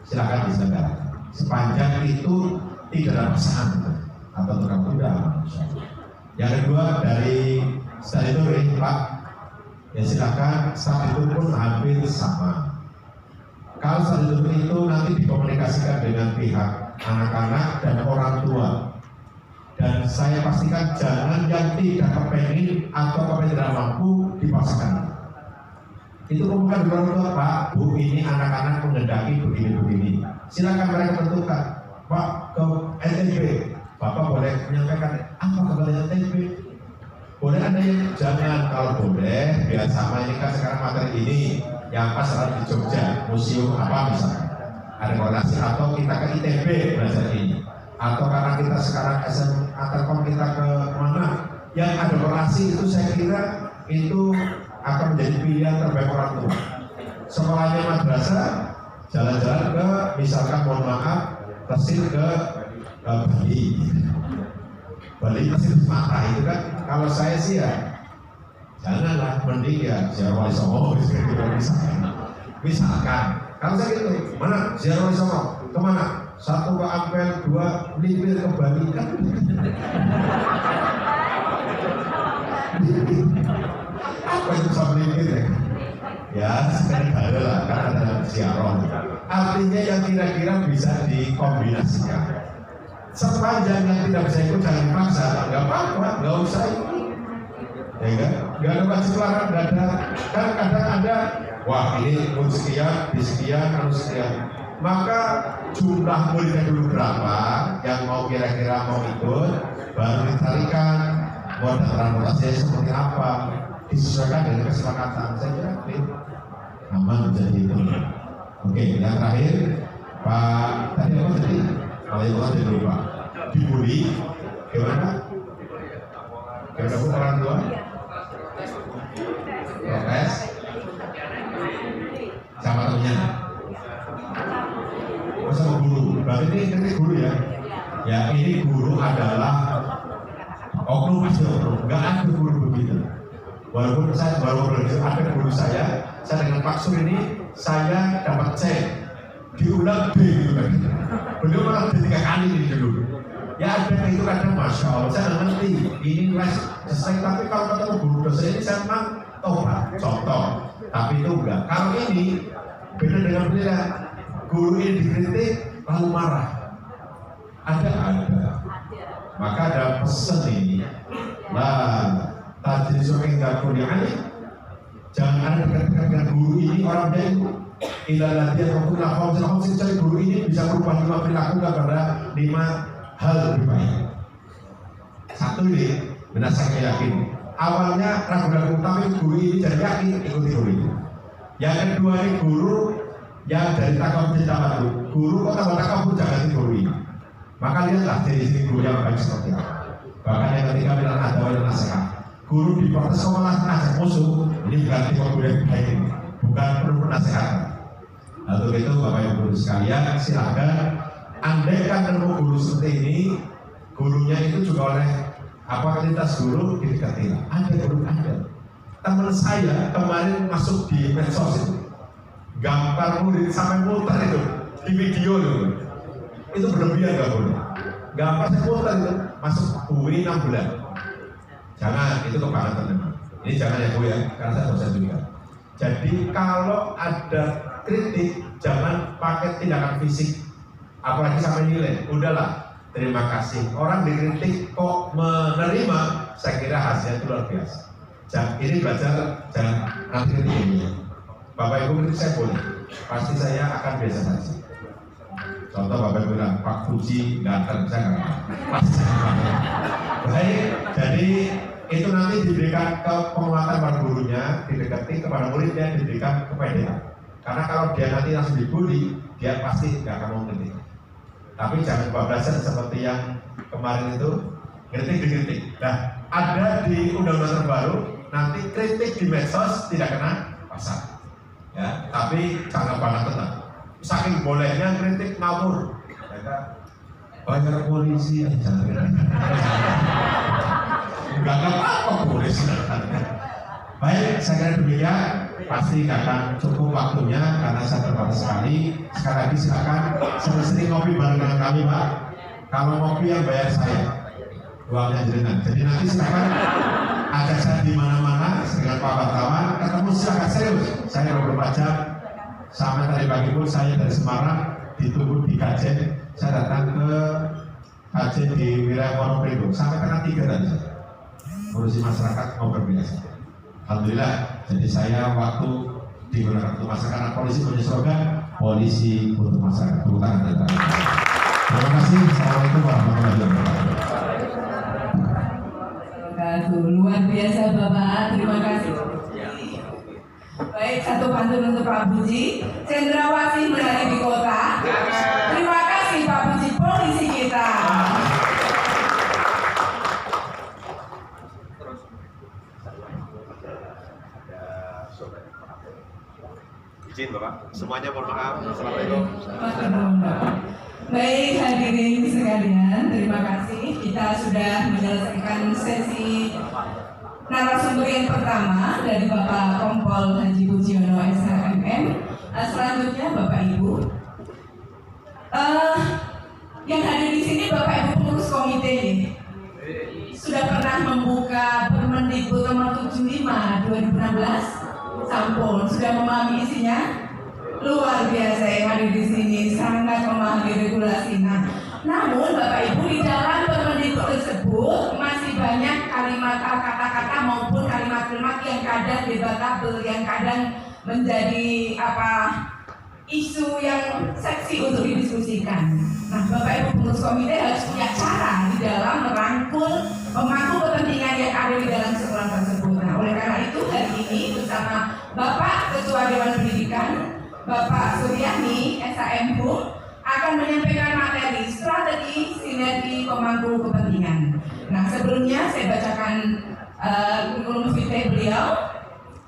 Silakan diselenggarakan. Sepanjang itu tidak ada paksaan atau tukang kuda. Yang kedua dari statutory Pak, ya silakan. Saat itu pun hampir sama. Kalau statutory itu nanti dikomunikasikan dengan pihak anak-anak dan orang tua. Dan saya pastikan jangan yang tidak kepengen atau kepengen tidak mampu dipaksakan. Itu bukan orang tua, Pak, Bu, ini anak-anak menghendaki begini-begini. Silakan mereka tentukan, Pak, ke NTB. Bapak boleh menyampaikan apa kepada NTB. Boleh ada yang jangan, kalau boleh biar sama ini kan sekarang materi ini yang pas ada di Jogja, museum apa misalnya. Ada koordinasi atau kita ke ITB belajar ini. Atau karena kita sekarang Telkom kita ke mana yang ada relasi, itu saya kira itu akan menjadi pilihan terbaik orang tua. Sekolahnya madrasah, jalan-jalan ke misalkan mohon maaf Pesir ke Bali Pesir Mata itu kan, kalau saya sih ya janganlah, mending ya Ziarah Wali Songo misalkan. Kalau saya gitu, mana Ziarah Wali Songo kemana? 1 ke Ampel, 2 Melipir ke Bali kan. Apa itu bisa melipir ya? Ya, sekali ada lah, karena ada ziarah. Artinya yang kira-kira bisa dikombinasikan. Sepanjang yang tidak bisa ikut jangan dipaksa, nggak apa-apa, nggak usah ikut. Ya kan? Nggak ada wajib larang, nggak ada. Kan kadang ada, wah ini sekian, di sekian, sekian. Maka jumlah muridnya dulu berapa yang mau kira-kira mau ikut, baru dicarikan moda transportasinya seperti apa, disesuaikan dengan kesepakatan. Saya kira aman menjadi itu. Oke, yang terakhir Pak, tadi apa tadi? Kalau itu tadi dulu Pak, dibully, gimana? Gimana Bu orang tua? Protes? Sama temennya? Sama guru, berarti ini guru ya? Ya ini guru adalah oknum aja, nggak ada guru begitu. Walaupun saya baru belajar, ada guru saya dengan Pak Sur ini, saya dapat C, diulang B gitu kan. Beliau malah D 3 kali ini dulu. Ya ada itu kadang Masya Allah, saya nggak ngerti, ini les selesai, tapi kalau ketemu guru dosen ini saya memang tobat, contoh. Tapi itu enggak, kalau ini beda dengan beliau, guru ini dikritik lalu marah. Ada. Maka ada pesan ini, lah tadi sore nggak kuliah jangan ada dekat-dekat dengan guru ini orang dia ilah latihan untuk lakukan cari guru ini bisa berubah 5 perilaku kepada 5 hal lebih baik. Satu ini benar saya yakin awalnya ragu-ragu tapi guru ini jadi yakin ikuti guru ini. Yang kedua ini guru yang dari takabur jadi guru kok takabur jangan guru ini. Maka lihatlah dari sini guru yang baik seperti apa. Bahkan yang ketiga bilang ada dan nasihat. Guru di protes sekolah ngajak musuh, ini berarti guru yang baik ini, bukan perlu penasehatan. Untuk itu Bapak Ibu guru sekalian, silakan andaikan nemu guru seperti ini, gurunya itu juga oleh lintas guru didekati. Ada guru ada. Teman saya kemarin masuk di medsos gambar murid sampai muter itu di video itu berlebihan nggak boleh. Gambar saya muter itu masuk UI 6 bulan. Jangan, itu kebangetan memang. Ini jangan ya Bu ya, karena saya dosen juga. Jadi kalau ada kritik, jangan pakai tindakan fisik, apalagi sampai nilai. Udahlah, terima kasih. Orang dikritik kok menerima, saya kira hasilnya itu luar biasa. Ini belajar, jangan nanti kritik ini. Bapak Ibu kritik saya boleh, pasti saya akan biasa saja. Contoh Bapak Ibu bilang, Pak Puji ganteng, saya nggak pasti. Baik, jadi itu nanti diberikan ke penguatan pada gurunya, didekati kepada muridnya, diberikan kepedean. Karena kalau dia nanti langsung dibully, dia pasti nggak akan mau kritik. Tapi jangan bablasan seperti yang kemarin itu, kritik. Nah, ada di undang-undang terbaru, nanti kritik di medsos tidak kena pasal. Ya, tapi jangan banget tetap. Saking bolehnya kritik ngawur. Banyak polisi yang jangan. Enggak apa-apa boleh silakan. Baik, saya kira demikian. Pasti akan cukup waktunya karena saya terbatas sekali. Sekali lagi silakan sering-sering ngopi bareng dengan kami Pak. Kalau ngopi yang bayar saya, uangnya jenengan. Jadi nanti silakan ajak saya di mana-mana dengan Pak wartawan. Ketemu silakan serius. Saya 24 jam. Sampai tadi pagi pun saya dari Semarang ditunggu di Kajen. Saya datang ke Kajen di wilayah Wonoprego sampai tanggal 3 tadi. Ngurusi masyarakat ngobrol biasa. Alhamdulillah, jadi saya waktu digunakan untuk masyarakat, karena polisi punya slogan polisi untuk masyarakat. Tepuk tangan dari kami. Terima kasih. Assalamualaikum warahmatullahi wabarakatuh. Luar biasa Bapak, terima kasih. Baik, satu pantun untuk Pak Puji. Cendrawasih berada di kota. Terima kasih Pak Puji, polisi kita. Izin Bapak, semuanya mohon maaf. Assalamualaikum. Baik hadirin sekalian, terima kasih. Kita sudah menyelesaikan sesi narasumber yang pertama dari Bapak Kompol Haji Pujiono SHMM. Selanjutnya Bapak Ibu, yang hadir di sini Bapak Ibu pengurus komite ini sudah pernah membuka Permendikbud nomor 75 2016. Sampun sudah memahami isinya. Luar biasa yang hadir di sini, sangat memahami regulasi. Namun Bapak Ibu, di dalam Permendikbud tersebut masih banyak kalimat kata-kata maupun kalimat-kalimat yang kadang debatable, yang kadang menjadi isu yang seksi untuk didiskusikan. Nah, Bapak Ibu pengurus komite harus punya cara di dalam memangku kepentingan yang ada di dalam sekolah tersebut. Nah, oleh karena itu hari ini bersama Bapak Ketua Dewan Pendidikan, Bapak Suryani SHM akan menyampaikan materi strategi sinergi pemangku kepentingan. Nah, sebelumnya saya bacakan kurikulum vitae beliau.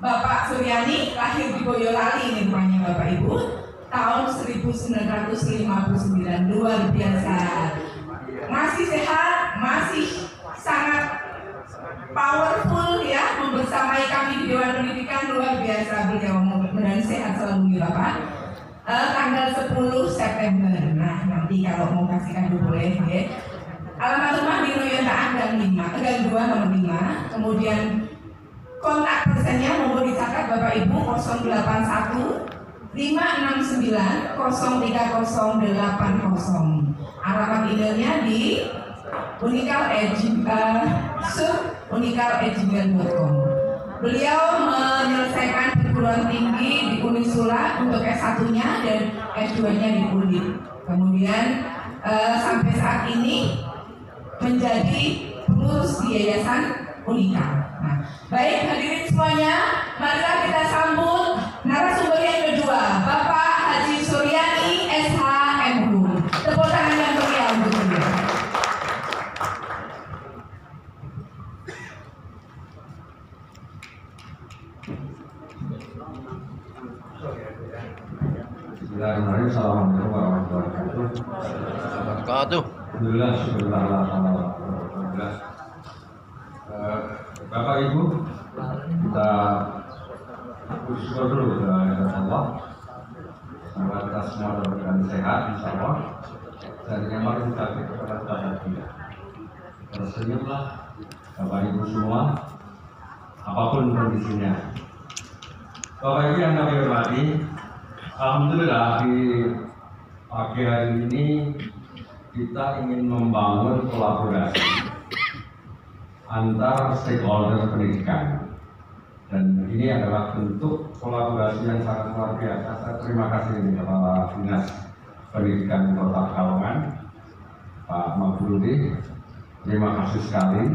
Bapak Suryani lahir di Boyolali, ini rumahnya Bapak Ibu, tahun 1959. Luar biasa, masih sehat, masih sangat powerful ya, membesar membersamai kami di Dewan Pendidikan. Luar biasa beliau, mudah-mudahan sehat selalu ya Bapak. Tanggal 10 September. Nah, nanti kalau mau kasih kado boleh ya. Alamat rumah di Noyontaan Gang 2 nomor 5. Kemudian kontak persennya nomor dicatat Bapak Ibu 081 569 03080. Alamat emailnya di unical@gmail.com. Beliau menyelesaikan perguruan tinggi di Unisula untuk S1-nya dan S2-nya di Undip. Kemudian sampai saat ini menjadi pengurus di Yayasan Unical. Nah, baik hadirin semuanya, marilah kita sambut narasumber yang kedua, Bapak Haji Suryani SH MHum. Tepuk tangan yang meriah untuk beliau. Bismillahirrahmanirrahim. Assalamualaikum warahmatullahi wabarakatuh. Alhamdulillah, syukurlah, alhamdulillah. Bapak Ibu, kita bersyukur dulu kepada Allah. Semoga kita semua dalam keadaan sehat, insya Allah. Dan yang paling utama kepada bahagia. Tersenyumlah, Bapak Ibu semua, apapun kondisinya. Bapak Ibu yang kami hormati, alhamdulillah di pagi hari ini kita ingin membangun kolaborasi antar stakeholder pendidikan, dan ini adalah bentuk kolaborasi yang sangat luar biasa. Saya terima kasih kepada Dinas Pendidikan Kota Pekalongan, Pak Mabrudi, terima kasih sekali.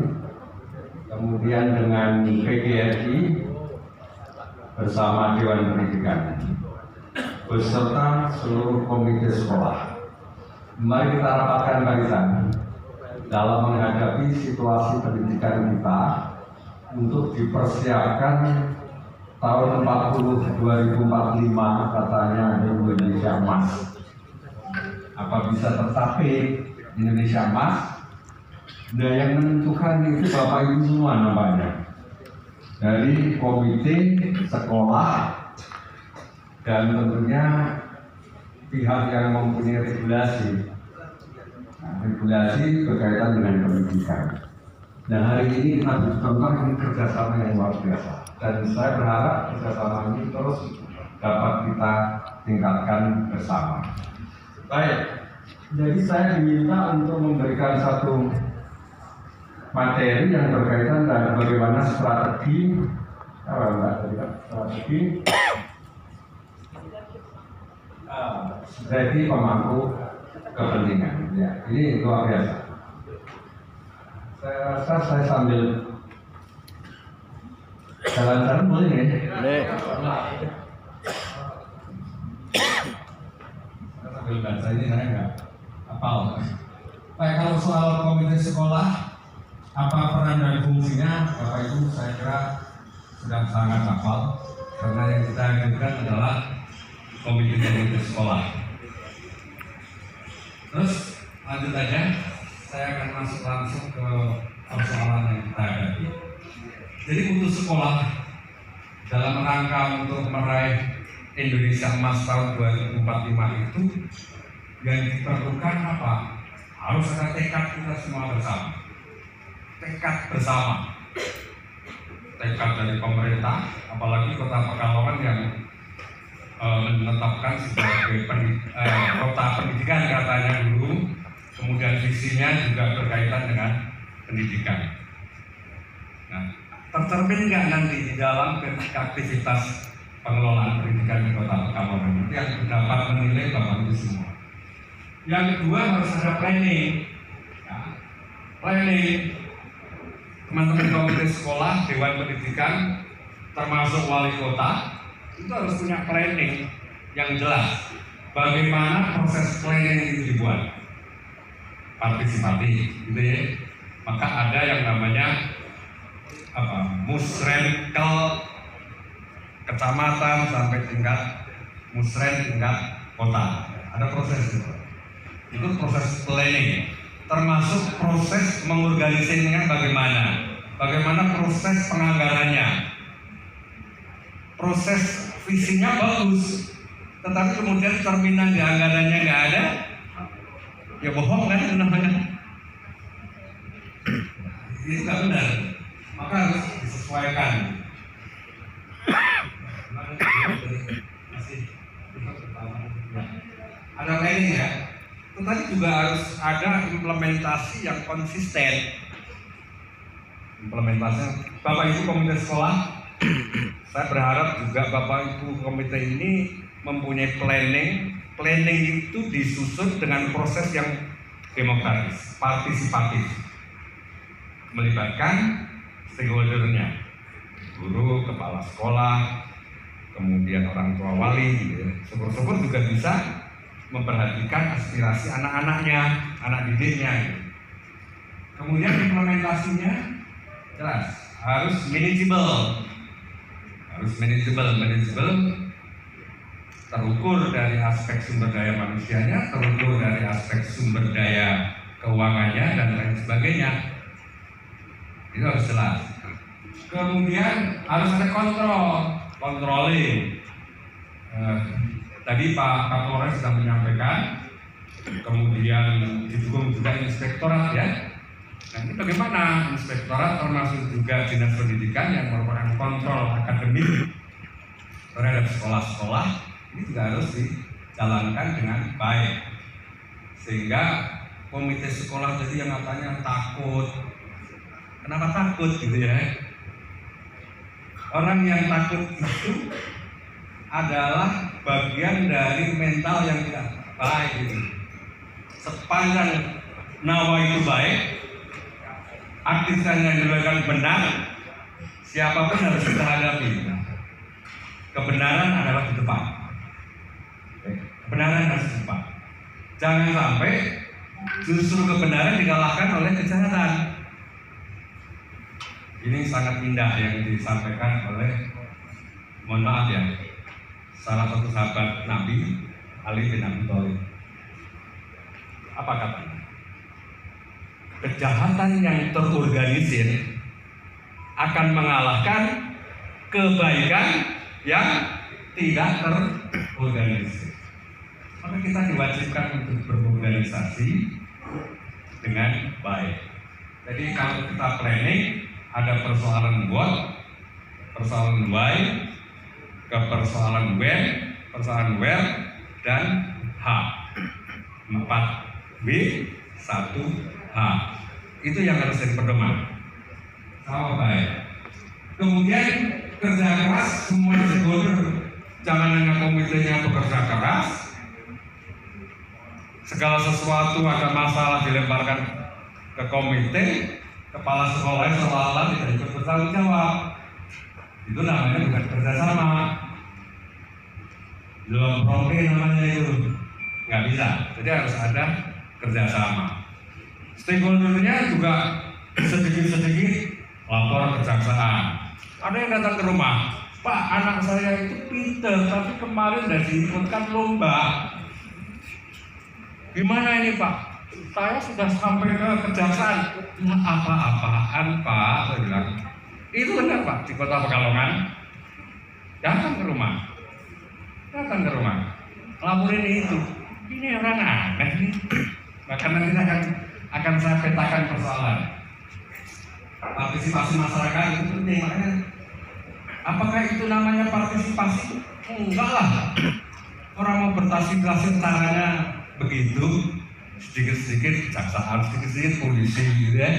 Kemudian dengan PGRI bersama Dewan Pendidikan beserta seluruh komite sekolah. Mari kita rapatkan barisan dalam menghadapi situasi pendidikan kita untuk dipersiapkan tahun 2045 katanya Indonesia Emas. Apa bisa tercapai Indonesia Emas? Nah, yang menentukan itu Bapak Ibu semua namanya. Dari komite sekolah dan tentunya pihak yang mempunyai regulasi. Regulasi berkaitan dengan pendidikan. Nah, hari ini kita bercontoh ini kerjasama yang luar biasa. Dan saya berharap kerjasama ini terus dapat kita tingkatkan bersama. Baik, jadi saya diminta untuk memberikan satu materi yang berkaitan dengan bagaimana strategi pemangku kepentingan. Ya, ini luar biasa. Saya rasa saya sambil jalan-jalan boleh ya? Boleh. Sambil baca ini saya nggak hafal. Baik, kalau soal komite sekolah, apa peran dan fungsinya, Bapak Ibu saya kira sudah sangat hafal, karena yang kita inginkan adalah komite sekolah. Terus lanjut aja, saya akan masuk langsung ke persoalan yang kita hadapi. Jadi untuk sekolah dalam rangka untuk meraih Indonesia Emas tahun 2045 itu yang diperlukan apa? Harus ada tekad kita semua bersama. Tekad bersama. Tekad dari pemerintah, apalagi Kota Pekalongan yang menetapkan sebagai kota pendidikan katanya dulu, kemudian visinya juga berkaitan dengan pendidikan. Nah, tercermin nggak nanti di dalam aktivitas pengelolaan pendidikan di Kota Pekalongan itu yang dapat menilai Bapak Ibu semua. Yang kedua harus ada planning. Ya, planning. Teman-teman komite sekolah, Dewan Pendidikan, termasuk wali kota, itu harus punya planning yang jelas. Bagaimana proses planning itu dibuat? Partisipatif, gitu ya. Maka ada yang namanya musrenkel kecamatan sampai tingkat musren tingkat kota. Ada proses itu. Itu proses planning. Termasuk proses mengorganisasinya bagaimana. bagaimana proses penganggarannya. Proses visinya bagus, tetapi kemudian cerminan di anggarannya nggak ada, ya bohong kan itu namanya. Ini nggak benar, maka harus disesuaikan. Ada planning ya, tetapi juga harus ada implementasi yang konsisten. Implementasinya, Bapak Ibu komite sekolah, saya berharap juga Bapak Ibu komite ini mempunyai planning. Planning itu disusun dengan proses yang demokratis, partisipatif, melibatkan stakeholdernya, guru, kepala sekolah, kemudian orang tua wali, gitu ya. Syukur-syukur juga bisa memperhatikan aspirasi anak-anaknya, anak didiknya. Gitu. Kemudian implementasinya jelas harus manageable, terukur dari aspek sumber daya manusianya, terukur dari aspek sumber daya keuangannya dan lain sebagainya. Itu harus jelas. Kemudian harus ada controlling. Tadi Pak Kapolres sudah menyampaikan, kemudian didukung juga inspektorat ya. Nah ini bagaimana inspektorat termasuk juga dinas pendidikan yang merupakan kontrol akademik terhadap sekolah-sekolah ini juga harus dijalankan dengan baik, sehingga komite sekolah jadi yang katanya takut. Kenapa takut gitu ya? Orang yang takut itu adalah bagian dari mental yang tidak baik gitu. Sepanjang nawa itu baik, aktivitas yang dilakukan benar, siapapun harus kita hadapi. Kebenaran adalah di depan. Kebenaran harus di depan. Jangan sampai justru kebenaran dikalahkan oleh kejahatan. Ini sangat indah yang disampaikan oleh, mohon maaf ya, salah satu sahabat Nabi, Ali bin Abi Thalib. Apa katanya? Kejahatan yang terorganisir akan mengalahkan kebaikan yang tidak terorganisir. Maka kita diwajibkan untuk berorganisasi dengan baik. Jadi kalau kita planning, ada persoalan what, persoalan why, ke persoalan when, persoalan where, dan H. 4B, 1H. Itu yang harus jadi pedoman. Sama baik. Kemudian kerja keras, semua stakeholder, jangan hanya komitenya bekerja keras. Segala sesuatu ada masalah dilemparkan ke komite, kepala sekolah seolah-olah tidak ikut bertanggung jawab. Itu namanya bukan kerjasama. Belum program namanya itu. Nggak bisa. Jadi harus ada kerjasama. Stakeholdernya juga sedikit-sedikit lapor kejaksaan. Ada yang datang ke rumah, Pak, anak saya itu pinter, tapi kemarin sudah diikutkan lomba. Gimana ini Pak? Saya sudah sampai ke kejaksaan. Apa-apaan Pak? Saya bilang, itu benar Pak, di Kota Pekalongan. Datang ke rumah, laporin itu. Ini orang aneh nih. Maka nanti akan saya petakan persoalan. Partisipasi masyarakat itu penting, makanya apakah itu namanya partisipasi? Enggak lah. Orang mau berpartisipasi caranya begitu, sedikit-sedikit kejaksaan, sedikit-sedikit polisi gitu ya.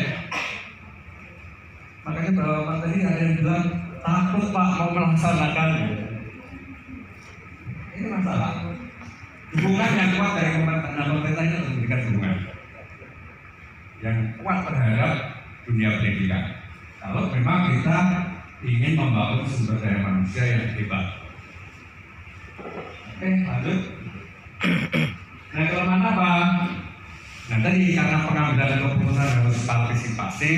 Makanya Bapak tadi ada yang bilang takut Pak mau melaksanakan. Ini masalah. Dukungan yang kuat dari pemerintah ini harus memberikan dukungan yang kuat terhadap dunia pendidikan. Kalau memang kita ingin membangun sumber daya manusia yang hebat. Oke, lanjut. Nah, kelemahan apa? Nah, tadi karena pengambilan keputusan harus partisipasi,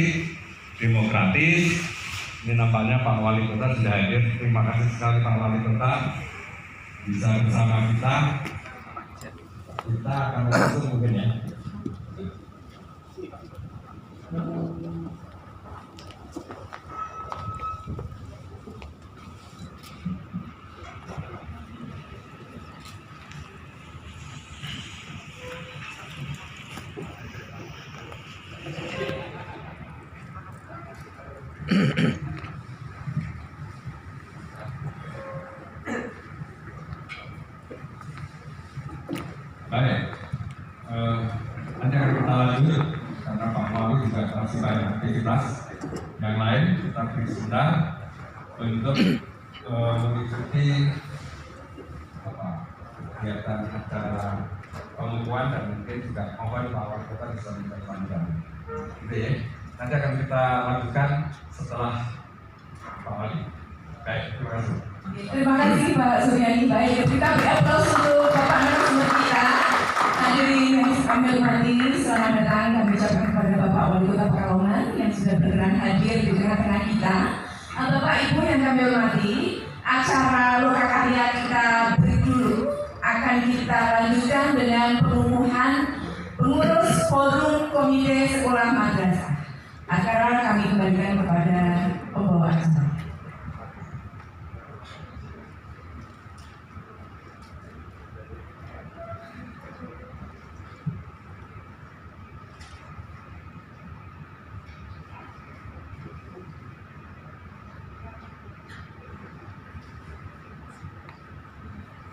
demokratis. Ini nampaknya Pak Wali Kota sudah hadir. Terima kasih sekali Pak Wali Kota bisa bersama kita. Kita akan langsung mungkin ya. juga masih banyak aktivitas yang lain. Kita beri sebentar untuk mengikuti kegiatan acara pengukuhan dan mungkin juga mohon bahwa kita bisa diperpanjang. Gitu ya. Nanti akan kita lanjutkan setelah Pak Wali. Baik, terima kasih. Terima kasih Pak Suryadi. Baik, kita beri aplaus untuk Bapak narasumber kita. Hadirin yang kami hormati, selamat datang kami ucapkan kepada Bapak Wali Kota Pekalongan yang sudah berkenan hadir di tengah-tengah kita. Bapak Ibu yang kami hormati, acara Lokakarya kita break dulu. Akan kita lanjutkan dengan pengukuhan pengurus forum komite sekolah madrasah. Acara kami kembalikan kepada pembawa acara.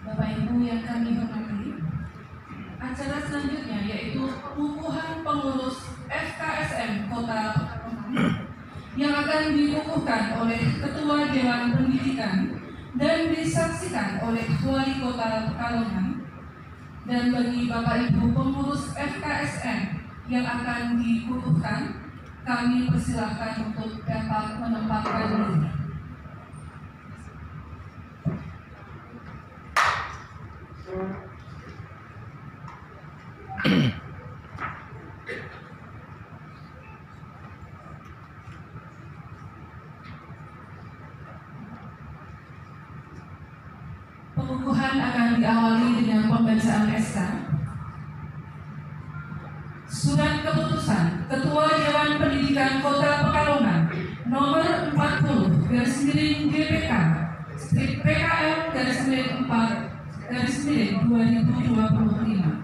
Bapak Ibu yang kami hormati, acara selanjutnya yaitu pengukuhan pengurus FKSM Kota Pekalongan yang akan dikukuhkan oleh Ketua Dewan Pendidikan dan disaksikan oleh Wali Kota Pekalongan. Dan bagi Bapak Ibu pengurus FKSM yang akan dikukuhkan, kami persilahkan untuk dapat menempatkan diri. Pengukuhan akan diawali dengan pembacaan SK. Surat keputusan Ketua Dewan Pendidikan Kota Pekalongan nomor 40/GPK PKM-4/2025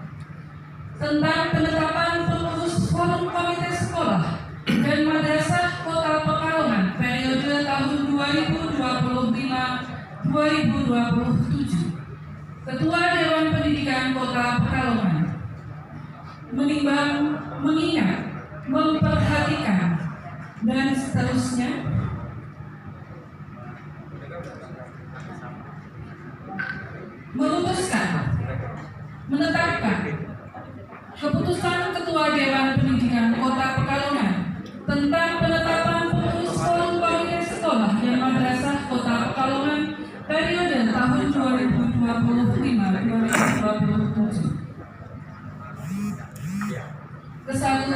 tentang penetapan pengurus forum komite sekolah dan madrasah Kota Pekalongan periode tahun 2025-2027. Ketua Dewan Pendidikan Kota Pekalongan menimbang, mengingat, memperhatikan, dan seterusnya memutuskan, menetapkan keputusan Ketua Dewan Pendidikan Kota Pekalongan tentang penetapan pengurus forum komite sekolah dan madrasah Kota Pekalongan periode tahun 2025-2027. Kesatu,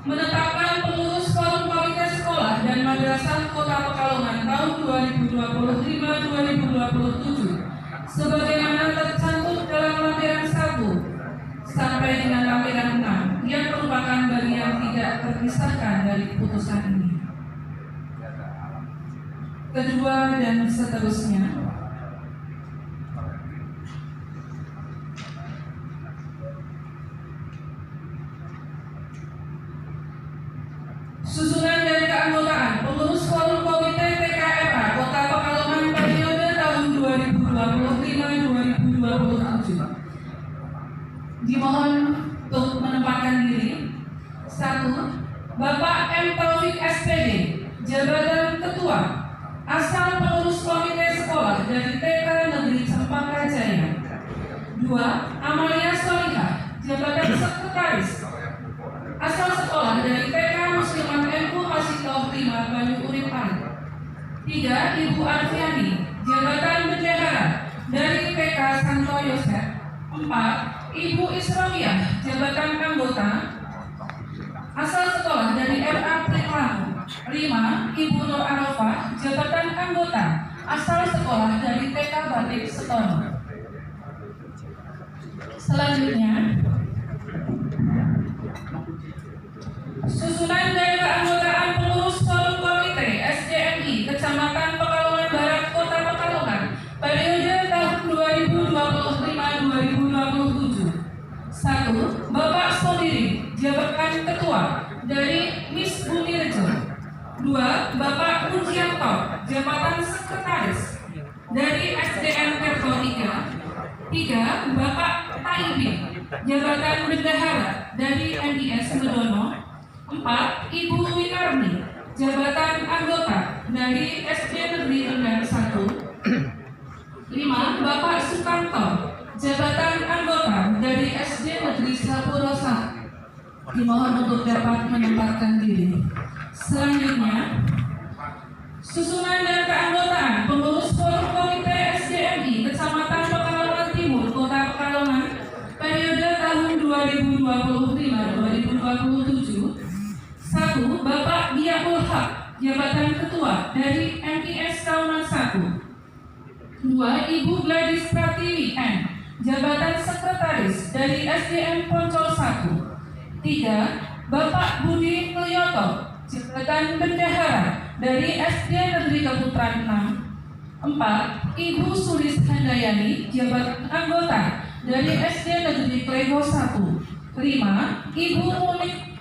menetapkan pengurus forum komite sekolah dan madrasah Kota Pekalongan tahun 2025-2027 sebagaimana tercantum dalam lampiran 1 sampai dengan lampiran 6 yang merupakan bagian tidak terpisahkan dari keputusan ini. Kedua dan seterusnya. Susunan dan keanggotaan pengurus forum komite PKRA Kota Pekalongan periode tahun 2025-2027. Dimohon untuk menempatkan diri. 1. Bapak M. Taufik SPD, Jabatan Ketua, asal pengurus komite sekolah dari TK Negeri Cempaka Jaya. 2. Amalia Solihah, Jabatan Sekretaris, asal sekolah dari TK Muslimat NU Masjidillah 5 Banyu Urip Pali. 3. Ibu Arfiani, Jabatan Bendahara dari TK Santo Yosef. 4. Ibu Israwiyah, Jabatan Anggota, asal sekolah dari RA Priklamu. 5. Ibu Nur Arafah, Jabatan Anggota, asal sekolah dari TK Batik Setono. Selanjutnya, susunan dan keanggotaan pengurus forum komite SDMI Kecamatan Pekalongan Barat Kota Pekalongan periode tahun 2025-2027. 1. Bapak Sodiri, Jabatan Ketua dari Miss Bumi Rejo. 2. Bapak Mujianto, Jabatan Sekretaris dari SDN Kerto 3. 3. Bapak Taibi, Jabatan Bendahara dari NIS Medono. 4. 4. Ibu Winarni, jabatan anggota dari SD Negeri Kendal 1. 5. Bapak Sukanto, jabatan anggota dari SD Negeri Sapuro 1. Dimohon untuk dapat menempatkan diri. Selanjutnya, susunan dan keanggotaan pengurus forum komite SDMI Kecamatan Pekalongan Timur, Kota Pekalongan, periode tahun 2025-2027. 1. Bapak Diakul Haq, jabatan ketua dari MIS Kauman 1. 2. Ibu Gladys Pratiwi N, jabatan sekretaris dari SDM Poncol 1. 3. Bapak Budi Mulyoto, jabatan bendahara dari SD Negeri Keputaran 6. 4. Ibu Sulis Handayani, jabatan anggota dari SD Negeri Klego 1. 5. Ibu Mulik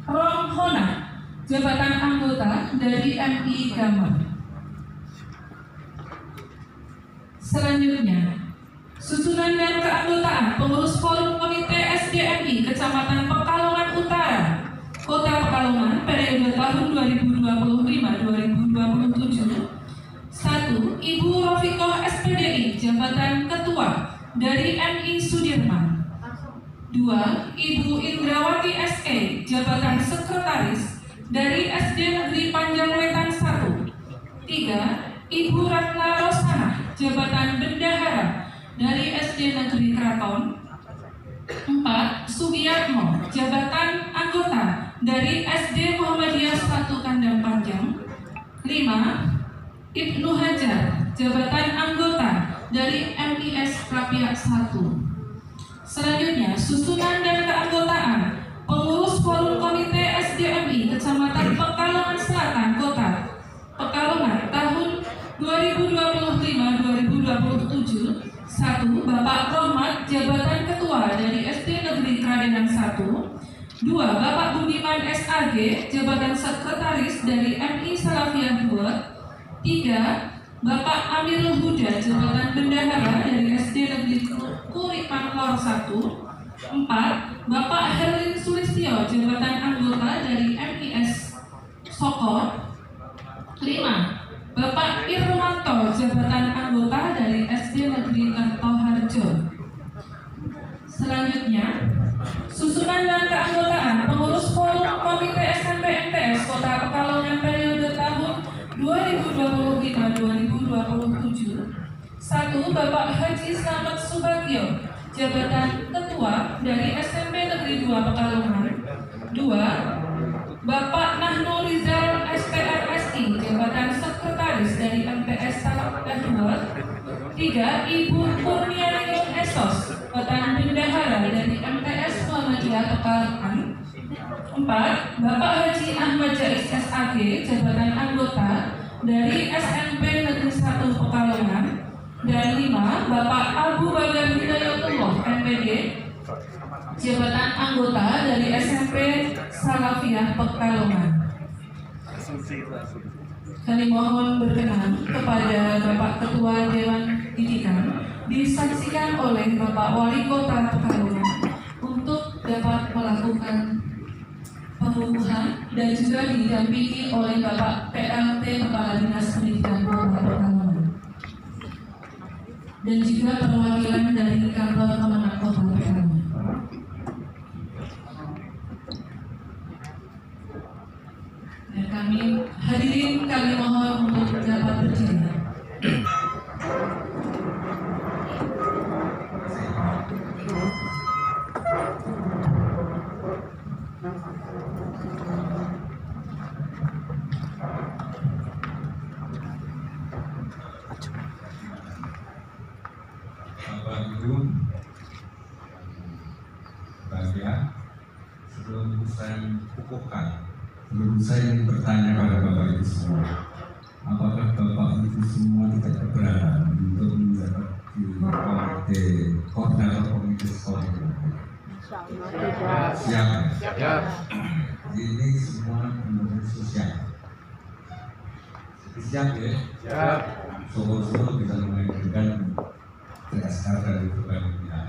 Romhona, jabatan anggota dari MI Gamer. Selanjutnya, susunan dan keanggotaan pengurus forum komite SDMI Kecamatan Pekalongan Utara, Kota Pekalongan, periode tahun 2025-2027. 1. Ibu Rofikoh SPDI, jabatan ketua dari MI Sudirman. 2. Ibu Indrawati SE, jabatan sekretaris dari SD Negeri Panjang Wetan 1. 3. Ibu Ratna Rosana, jabatan bendahara dari SD Negeri Keraton. 4. Sugiyatmo, jabatan anggota dari SD Muhammadiyah 1 Kandang Panjang. 5. Ibnu Hajar, jabatan anggota dari MIS Rapiak 1. Selanjutnya, susunan dan keanggotaan pengurus forum komite SDMI Kecamatan Pekalongan Selatan, Kota Pekalongan, tahun 2025-2027. 1. Bapak Rohmat, jabatan ketua dari SD Negeri Kradenan 1. 2. Bapak Budiman SAG, jabatan sekretaris dari MI Salafiyah 2. 3. Bapak Amirul Huda, jabatan bendahara dari SD Negeri Kuripan Lor 1. 4. Bapak Herlin Sulistyo, jabatan anggota dari MIS Soko. 5. Bapak Irwanto, jabatan anggota dari SD Negeri Kertoharjo. Selanjutnya, susunan dan keanggotaan pengurus forum komite SMP MTS Kota Pekalongan periode tahun 2025-2027. 1. Bapak Haji Slamet Subagio, jabatan ketua dari SMP Negeri 2 Pekalongan. 2. Bapak Nahnu Rizal SPRSI, jabatan sekretaris dari MTS Salafiyah 2. 3. Ibu Kurnianing Esos, jabatan bendahara dari MTS Muhammadiyah Pekalongan. 4. Bapak Haji Ahmad Jais SAG, jabatan anggota dari SMP Negeri 1 Pekalongan. Dan 5. Bapak Abu Bakar Hidayatullah MPD, jabatan anggota dari SMP Salafiyah Pekalongan. Kami mohon berkenan kepada Bapak Ketua Dewan Didikan disaksikan oleh Bapak Wali Kota Pekalongan untuk dapat melakukan pengukuhan dan juga didampingi oleh Bapak PLT Kepala Dinas Pendidikan Kota Pekalongan dan juga perwakilan dari kantor Kemenang Kota Pekalongan. Dan kami mohon untuk dapat berdiri. Bapak Ibu, bahagia, sebelum saya kukuhkan, sebelum saya ingin bertanya pada Bapak Ibu semua, apakah Bapak Ibu semua tidak keberatan untuk menjabat di komite koordinator komite sekolah ini? Siap. Siap. Ini semua menurut sosial. Siap ya? Siap. Solo-solo bisa mengajukan TSK dari berbagai pihak.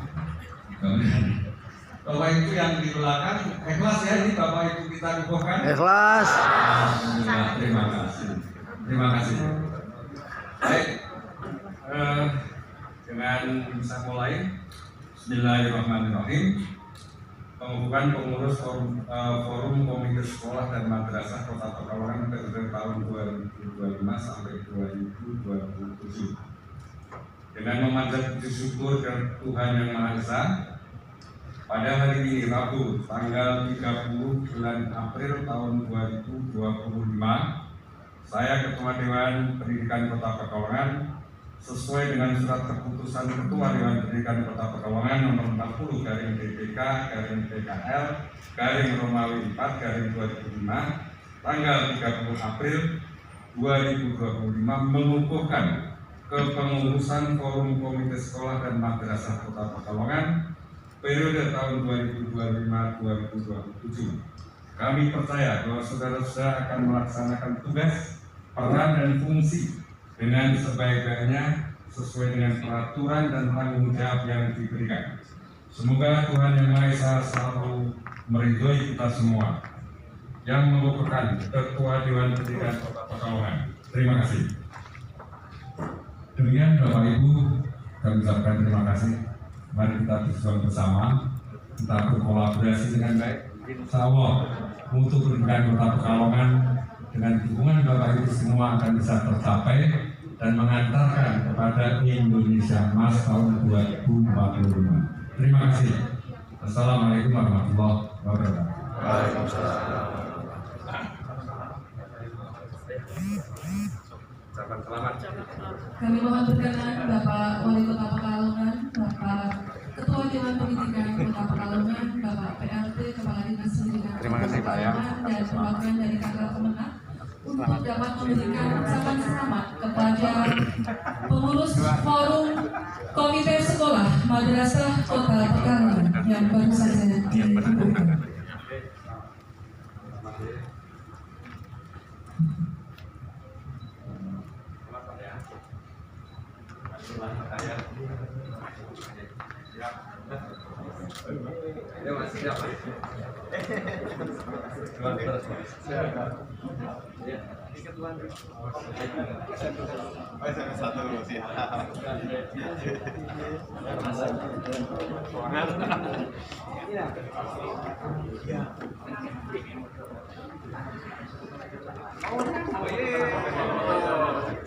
Bapak Bapak Ibu yang di belakang ikhlas ya, ini Bapak Ibu kita kukuhkan. Ikhlas. Alhamdulillah, terima kasih. Terima kasih. Baik, dengan bisa mulai. Bismillahirrahmanirrahim. Pengukuhan pengurus forum komite sekolah dan madrasah Kota Pekalongan periode tahun 2025 sampai 2027. Dengan memanjat puji syukur dan Tuhan Yang Maha Esa, pada hari ini Rabu tanggal 30 bulan April tahun 2025, saya Ketua Dewan Pendidikan Kota Pekalongan sesuai dengan surat keputusan Ketua Dewan Pendidikan Kota Pekalongan nomor 40 garing DPK garing PKL garing Romawi 4 garing 2005 tanggal 30 April 2025 mengukuhkan kepengurusan forum komite sekolah dan madrasah Kota Pekalongan periode tahun 2025-2027. Kami percaya bahwa saudara-saudara akan melaksanakan tugas, peran dan fungsi dengan sebaik-baiknya sesuai dengan peraturan dan tanggung jawab yang diberikan. Semoga Tuhan Yang Maha Esa selalu meridhoi kita semua yang mengukuhkan Ketua Dewan Pendidikan Kota Pekalongan. Terima kasih. Demikian Bapak Ibu, kami ucapkan terima kasih. Mari kita berjuang bersama, kita berkolaborasi dengan baik. Insyaallah untuk pendidikan Kota Pekalongan dengan dukungan Bapak Ibu semua akan bisa tercapai dan mengantarkan kepada Indonesia Emas tahun 2045. Terima kasih. Assalamualaikum warahmatullahi wabarakatuh. Waalaikumsalam. Kami mohon berkenan Bapak Wali Kota Pekalongan, Bapak Ketua Dewan Pendidikan Kota Pekalongan, Bapak PLT Kepala Dinas Pendidikan Kota Pekalongan dan perwakilan dari Kakak Kemenang untuk dapat memberikan ucapan selamat kepada pengurus forum komite sekolah madrasah Kota Pekalongan yang baru saja dikukuhkan.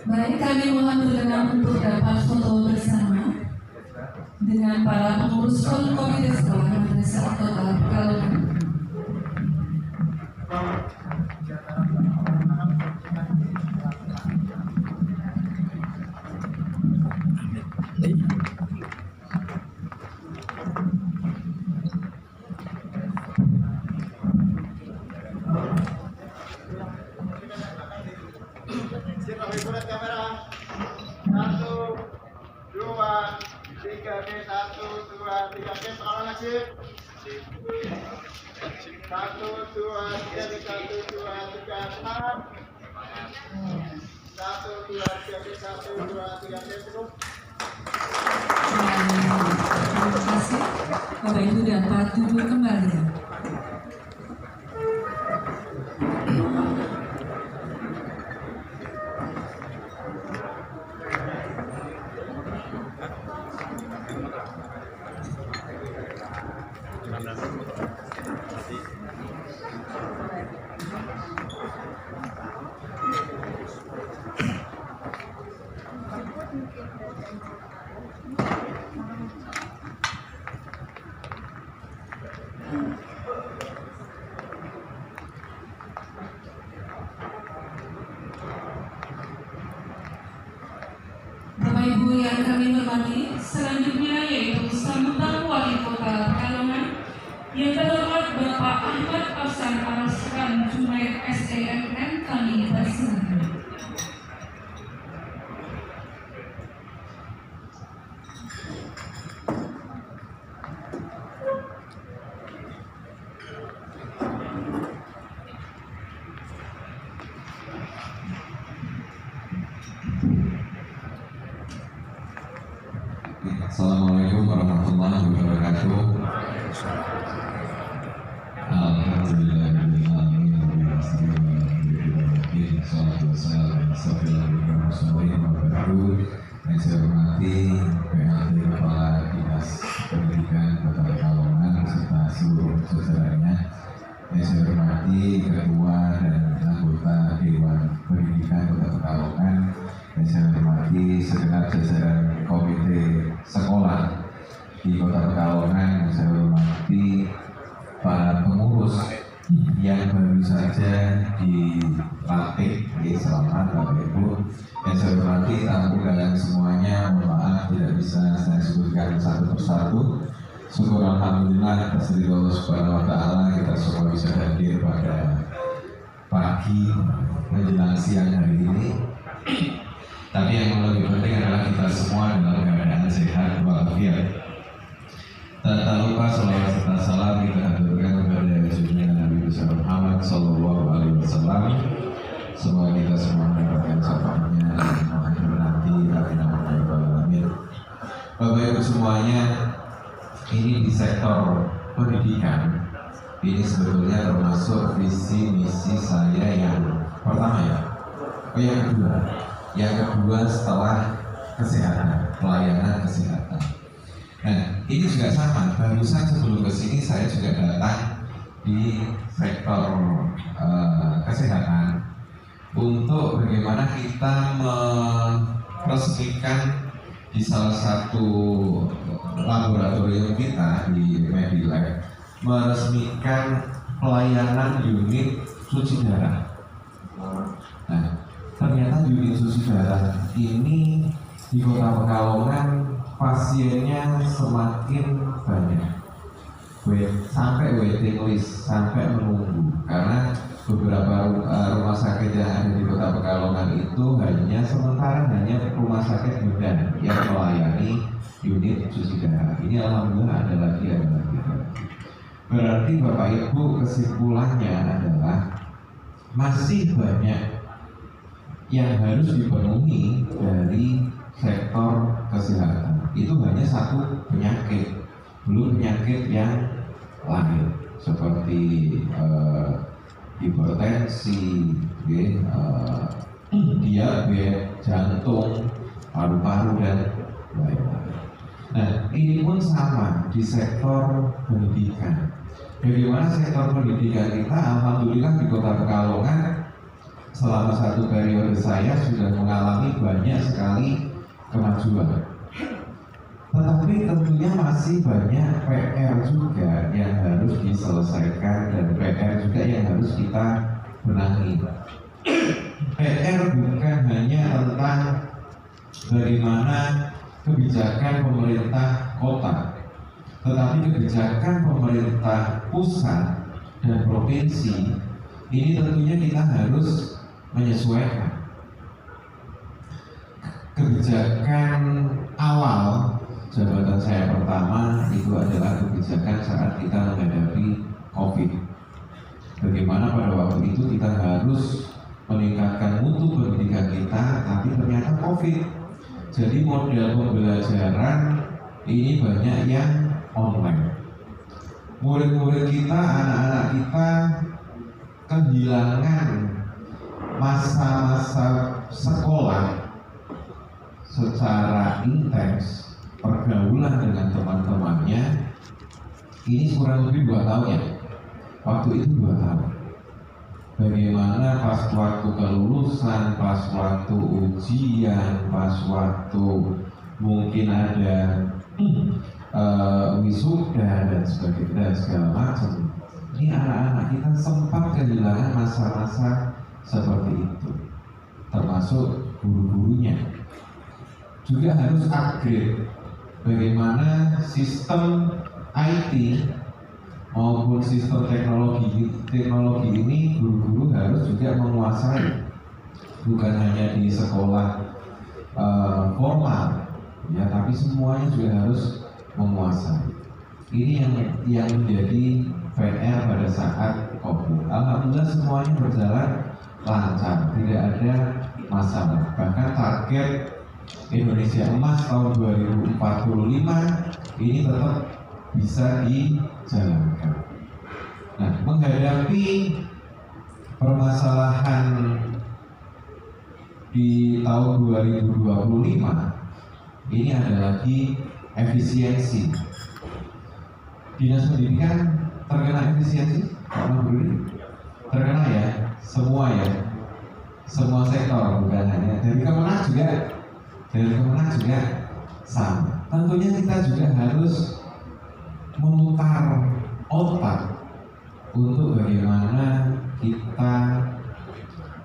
Baik, kami mohon berkenan untuk dapat foto bersama dengan para pengurus forum komite sekolah madrasah Kota Pekalongan. Terima kasih. Bapak Ibu dapat duduk kembali. Bapak Ibu yang kami hormati, selanjutnya yaitu sambutan Wali Kota Pekalongan yang terhormat Bapak Ahmad Afsan Araskan Junaid SEMM, kami persilakan. Assalamualaikum warahmatullahi wabarakatuh. Yang saya hormati PLT Kepala Dinas Pendidikan Kota Pekalongan beserta seluruh jajarannya. Yang saya hormati Ketua dan anggota Dewan Pendidikan Kota Pekalongan. Yang saya hormati segenap jajaran Komite Sekolah di Kota Pekalongan. Yang saya hormati para pengurus yang baru saja dilantik. Selamat Bapak Ibu. Yang saya hormati tamu undangan semuanya, mohon maaf tidak bisa saya sebutkan satu persatu. Syukur alhamdulillah atas ridho Allah Subhanahu wa taala kita semua bisa hadir pada pagi menjelang siang hari ini. Tapi yang lebih penting adalah kita semua dalam keadaan sehat walafiat. Tak lupa salawat serta salam kita haturkan kepada junjungan Nabi besar Muhammad Sallallahu Alaihi Wasallam. Semoga kita semua mendapatkan syafaatnya nanti amin. Bapak Ibu semuanya, ini di sektor pendidikan ini sebetulnya termasuk visi misi saya yang pertama ya. Yang kedua setelah kesehatan, pelayanan kesehatan. Nah, ini juga sama. Barusan sebelum kesini saya juga datang di sektor kesehatan untuk bagaimana kita meresmikan di salah satu laboratorium kita di Medilab meresmikan pelayanan unit cuci darah. Nah, ternyata unit cuci darah ini di Kota Pekalongan pasiennya semakin banyak, sampai waiting list, sampai menunggu karena beberapa rumah sakit yang ada di Kota Pekalongan itu hanya rumah sakit Medan yang melayani unit cuci darah. Ini alhamdulillah ada lagi. Berarti Bapak Ibu kesimpulannya adalah masih banyak yang harus dipenuhi dari sektor kesehatan. Itu hanya satu penyakit, belum penyakit yang lain seperti hipertensi, diabetes, jantung, paru-paru dan lain-lain. Nah, ini pun sama di sektor pendidikan. Bagaimana sektor pendidikan kita? Alhamdulillah di Kota Pekalongan selama satu periode saya sudah mengalami banyak sekali kemajuan. Tetapi tentunya masih banyak PR juga yang harus diselesaikan dan PR juga yang harus kita benahi. PR bukan hanya tentang bagaimana kebijakan pemerintah kota, tetapi kebijakan pemerintah pusat dan provinsi ini tentunya kita harus menyesuaikan. Kebijakan awal jabatan saya pertama itu adalah kebijakan saat kita menghadapi COVID. Bagaimana pada waktu itu kita harus meningkatkan mutu pendidikan kita, tapi ternyata COVID. Jadi model pembelajaran ini banyak yang online. Murid-murid kita, anak-anak kita kehilangan masa-masa sekolah secara intens, pergaulan dengan teman-temannya ini kurang lebih 2 tahun ya. Waktu itu 2 tahun. Bagaimana pas waktu kelulusan, pas waktu ujian, pas waktu mungkin ada wisuda dan sebagainya dan segala macam. Ini anak-anak kita sempat kehilangan masa-masa seperti itu, termasuk guru-gurunya. Juga harus upgrade bagaimana sistem IT maupun sistem teknologi ini guru-guru harus juga menguasai, bukan hanya di sekolah formal ya, tapi semuanya juga harus menguasai. Ini yang menjadi PR pada saat COVID. Alhamdulillah semuanya berjalan lancar, tidak ada masalah. Bahkan target Indonesia Emas tahun 2045 ini tetap bisa dijalankan. Nah, menghadapi permasalahan di tahun 2025 ini ada lagi efisiensi. Dinas pendidikan terkena efisiensi? Terkena ya, semua sektor, bukan hanya dari Kemenag juga sama. Tentunya kita juga harus memutar otak untuk bagaimana kita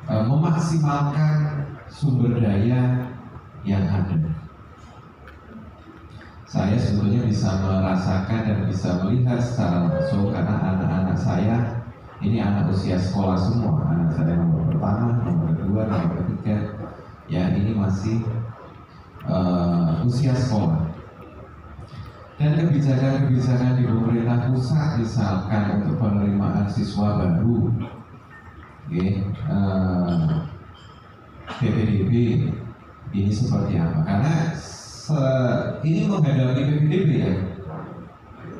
memaksimalkan sumber daya yang ada. Saya sebetulnya bisa merasakan dan bisa melihat secara langsung karena anak-anak saya ini anak usia sekolah semua. Anak saya nomor pertama, nomor kedua, nomor ketiga, ya ini masih usia sekolah. Dan kebijakan-kebijakan di pemerintah pusat misalkan untuk penerimaan siswa baru, PPDB ini seperti apa? Karena ini menghadapi PPDB ya,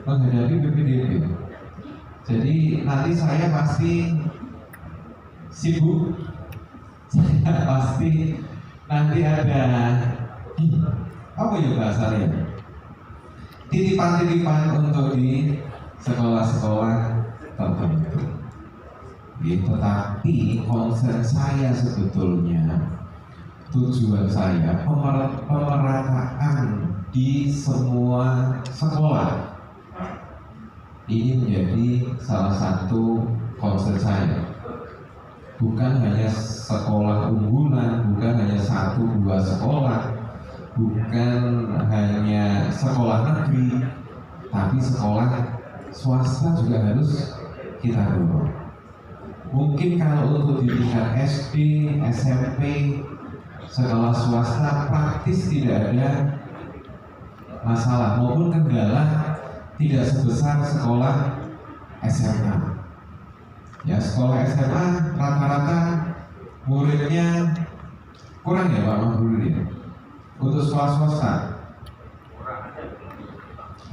menghadapi PPDB. Jadi nanti saya pasti sibuk, saya pasti nanti ada apa ya bahasanya? Titipan-titipan untuk di sekolah-sekolah tertentu. Tetapi concern saya sebetulnya, tujuan saya pemerataan di semua sekolah. Ini menjadi salah satu concern saya. Bukan hanya sekolah unggulan, bukan hanya 1-2 sekolah, bukan hanya sekolah negeri, tapi sekolah swasta juga harus kita dorong. Mungkin kalau untuk di tingkat SD, SMP, sekolah swasta praktis tidak ada masalah maupun kendala tidak sebesar sekolah SMA. Ya, sekolah SMA rata-rata muridnya kurang ya Pak Mahbul ya. Untuk sekolah swasta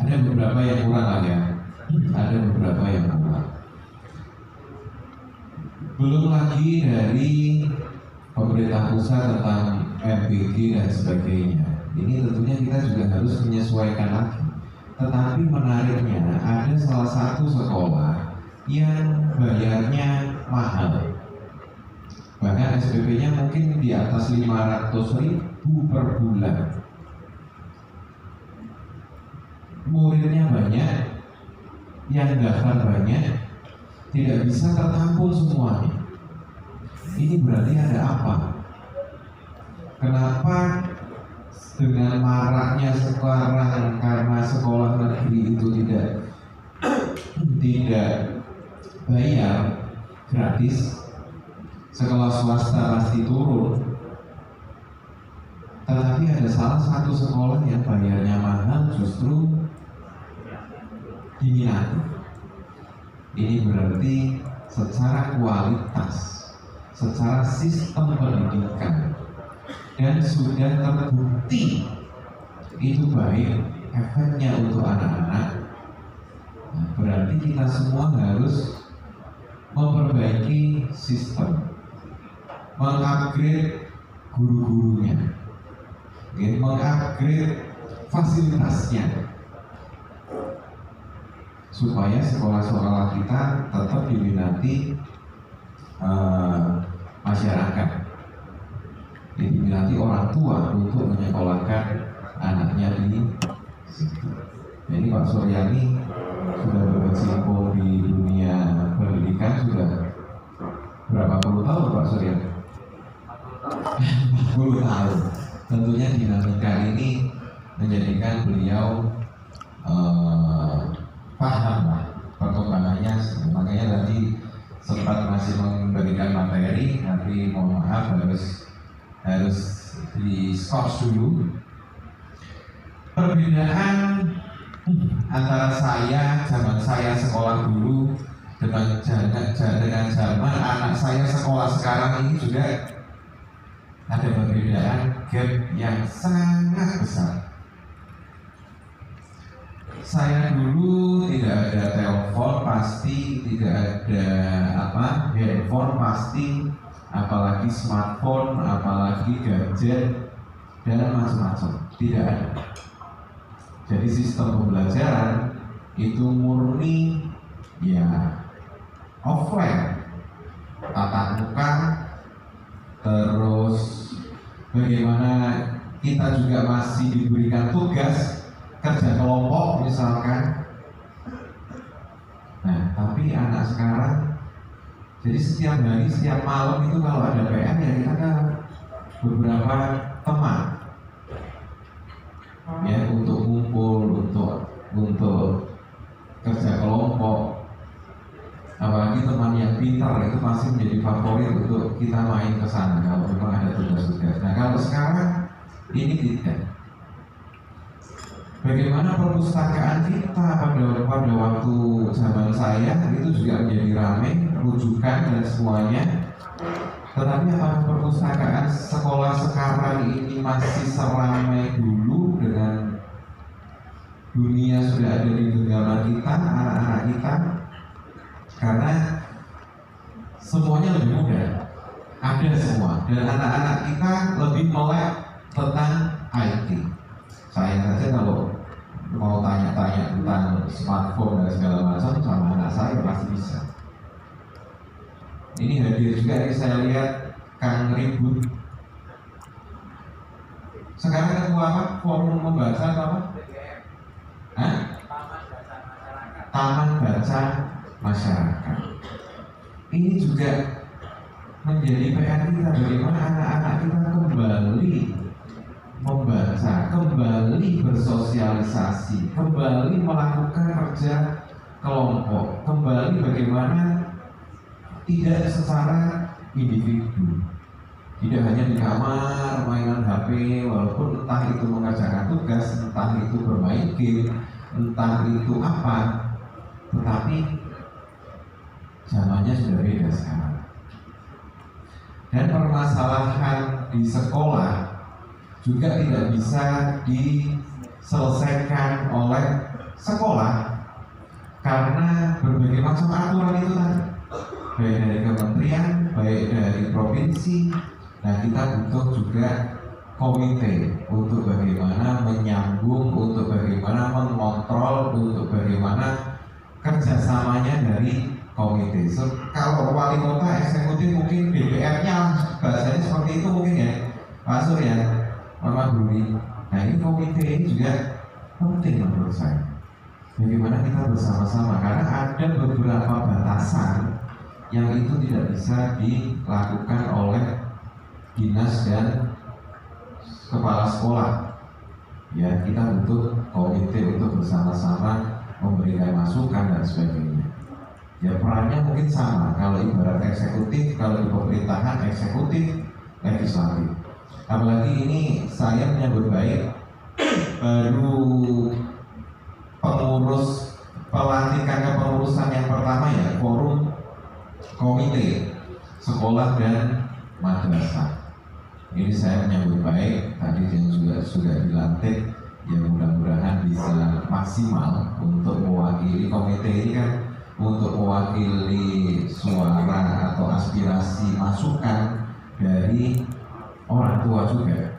ada beberapa yang kurang lah ya, ada beberapa yang kurang. Belum lagi dari pemerintah pusat tentang MBG dan sebagainya. Ini tentunya kita juga harus menyesuaikan lagi. Tetapi menariknya ada salah satu sekolah yang bayarnya mahal. Bahkan SPP-nya mungkin di atas 500.000 per bulan. Muridnya banyak, yang daftar banyak, tidak bisa tertampung semuanya. Ini berarti ada apa? Kenapa dengan maraknya sekarang karena sekolah negeri itu tidak bayar gratis, sekolah swasta pasti turun. Tetapi ada salah satu sekolah yang bayarnya mahal justru diminati. Ini berarti secara kualitas, secara sistem pendidikan, dan sudah terbukti itu baik efeknya untuk anak-anak. Nah, berarti kita semua harus memperbaiki sistem, mengupgrade guru-gurunya, mengupgrade fasilitasnya, supaya sekolah-sekolah kita tetap diminati masyarakat, diminati orang tua untuk menyekolahkan anaknya di situ. Jadi Pak Suryani sudah berkecimpung di dunia pendidikan sudah berapa puluh tahun Pak Suryani? 40 tahun. Tentunya dinamika ini menjadikan beliau paham lah perkembangannya. Makanya tadi sempat masih memberikan materi, tapi mohon maaf harus di skors dulu. Perbedaan antara zaman saya sekolah dulu dengan zaman anak saya sekolah sekarang ini juga ada perbedaan gap yang sangat besar. saya dulu tidak ada telepon pasti, tidak ada handphone pasti, apalagi smartphone, apalagi gadget dan macam-macam, tidak ada. Jadi sistem pembelajaran itu murni ya offline, tatap muka, terus bagaimana kita juga masih diberikan tugas kerja kelompok misalkan. Nah, tapi anak sekarang jadi setiap hari, setiap malam itu kalau ada PR ya kita kan beberapa teman ya untuk ngumpul, untuk kerja kelompok. Apalagi teman yang pintar itu masih menjadi favorit untuk kita main ke sana kalau memang ada tugas-tugas. Nah, kalau sekarang ini tidak. Bagaimana perpustakaan kita pada waktu zaman saya itu juga menjadi ramai, rujukan dan semuanya. Tetapi apakah perpustakaan sekolah sekarang ini masih seramai dulu dengan dunia sudah ada di genggaman kita, anak-anak kita? Karena semuanya lebih mudah, ada semua, dan anak-anak kita lebih melek tentang IT. Saya saja kalau mau tanya-tanya tentang smartphone dan segala macam sama anak saya pasti bisa. Ini hadir juga ini saya lihat Kang Ribut. Sekarang ketua apa? Forum membaca apa? Hah? Taman Baca Masyarakat. Ini juga menjadi PR kita, bagaimana anak-anak kita kembali membaca, kembali bersosialisasi, kembali melakukan kerja kelompok, kembali bagaimana tidak secara individu, tidak hanya di kamar mainan HP, walaupun entah itu mengerjakan tugas, entah itu bermain game, entah itu apa, tetapi zamannya sudah beda sekarang. Dan permasalahan di sekolah juga tidak bisa diselesaikan oleh sekolah karena berbagai macam aturan itu tadi, baik dari kementerian, baik dari provinsi. Nah, kita butuh juga komite untuk bagaimana menyambung, untuk bagaimana mengontrol, untuk bagaimana kerjasamanya dari komite. So, kalau wali kota eksekutif mungkin DPR-nya bahasanya seperti itu mungkin ya, Pak Surya, Mama Bumi. Nah, ini komite ini juga penting menurut saya. Bagaimana kita bersama-sama, karena ada beberapa batasan yang itu tidak bisa dilakukan oleh dinas dan kepala sekolah. Ya, kita butuh komite untuk bersama-sama memberikan masukan dan sebagainya. Ya, perannya mungkin sama. Kalau ibarat eksekutif, kalau di pemerintahan eksekutif, legislatif. Apalagi ini saya menyambut baik baru pengurus pelantikan kepengurusan yang pertama ya, forum komite sekolah dan madrasah. Ini saya menyambut baik, tadi yang juga sudah dilantik, ya mudah-mudahan bisa maksimal untuk mewakili komite ini kan, untuk mewakili suara atau aspirasi masukan dari orang tua juga.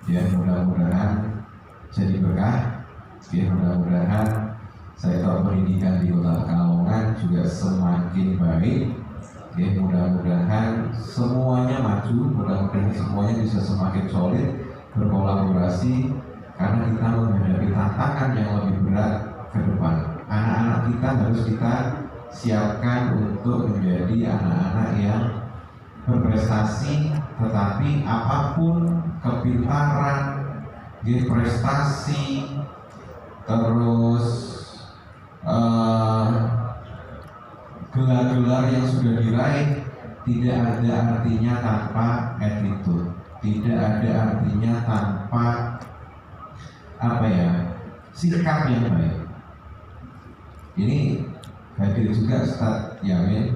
Ya mudah-mudahan jadi berkah. Ya mudah-mudahan saya tahu pendidikan di Kota Pekalongan juga semakin baik. Ya mudah-mudahan semuanya maju, mudah-mudahan semuanya bisa semakin solid berkolaborasi, karena kita menghadapi tantangan yang lebih berat ke depan. Anak-anak kita harus kita siapkan untuk menjadi anak-anak yang berprestasi, tetapi apapun kepintaran, prestasi, terus gelar-gelar yang sudah diraih tidak ada artinya tanpa attitude, tidak ada artinya tanpa sikap yang baik. Ini hadir juga Ustadz Yamin.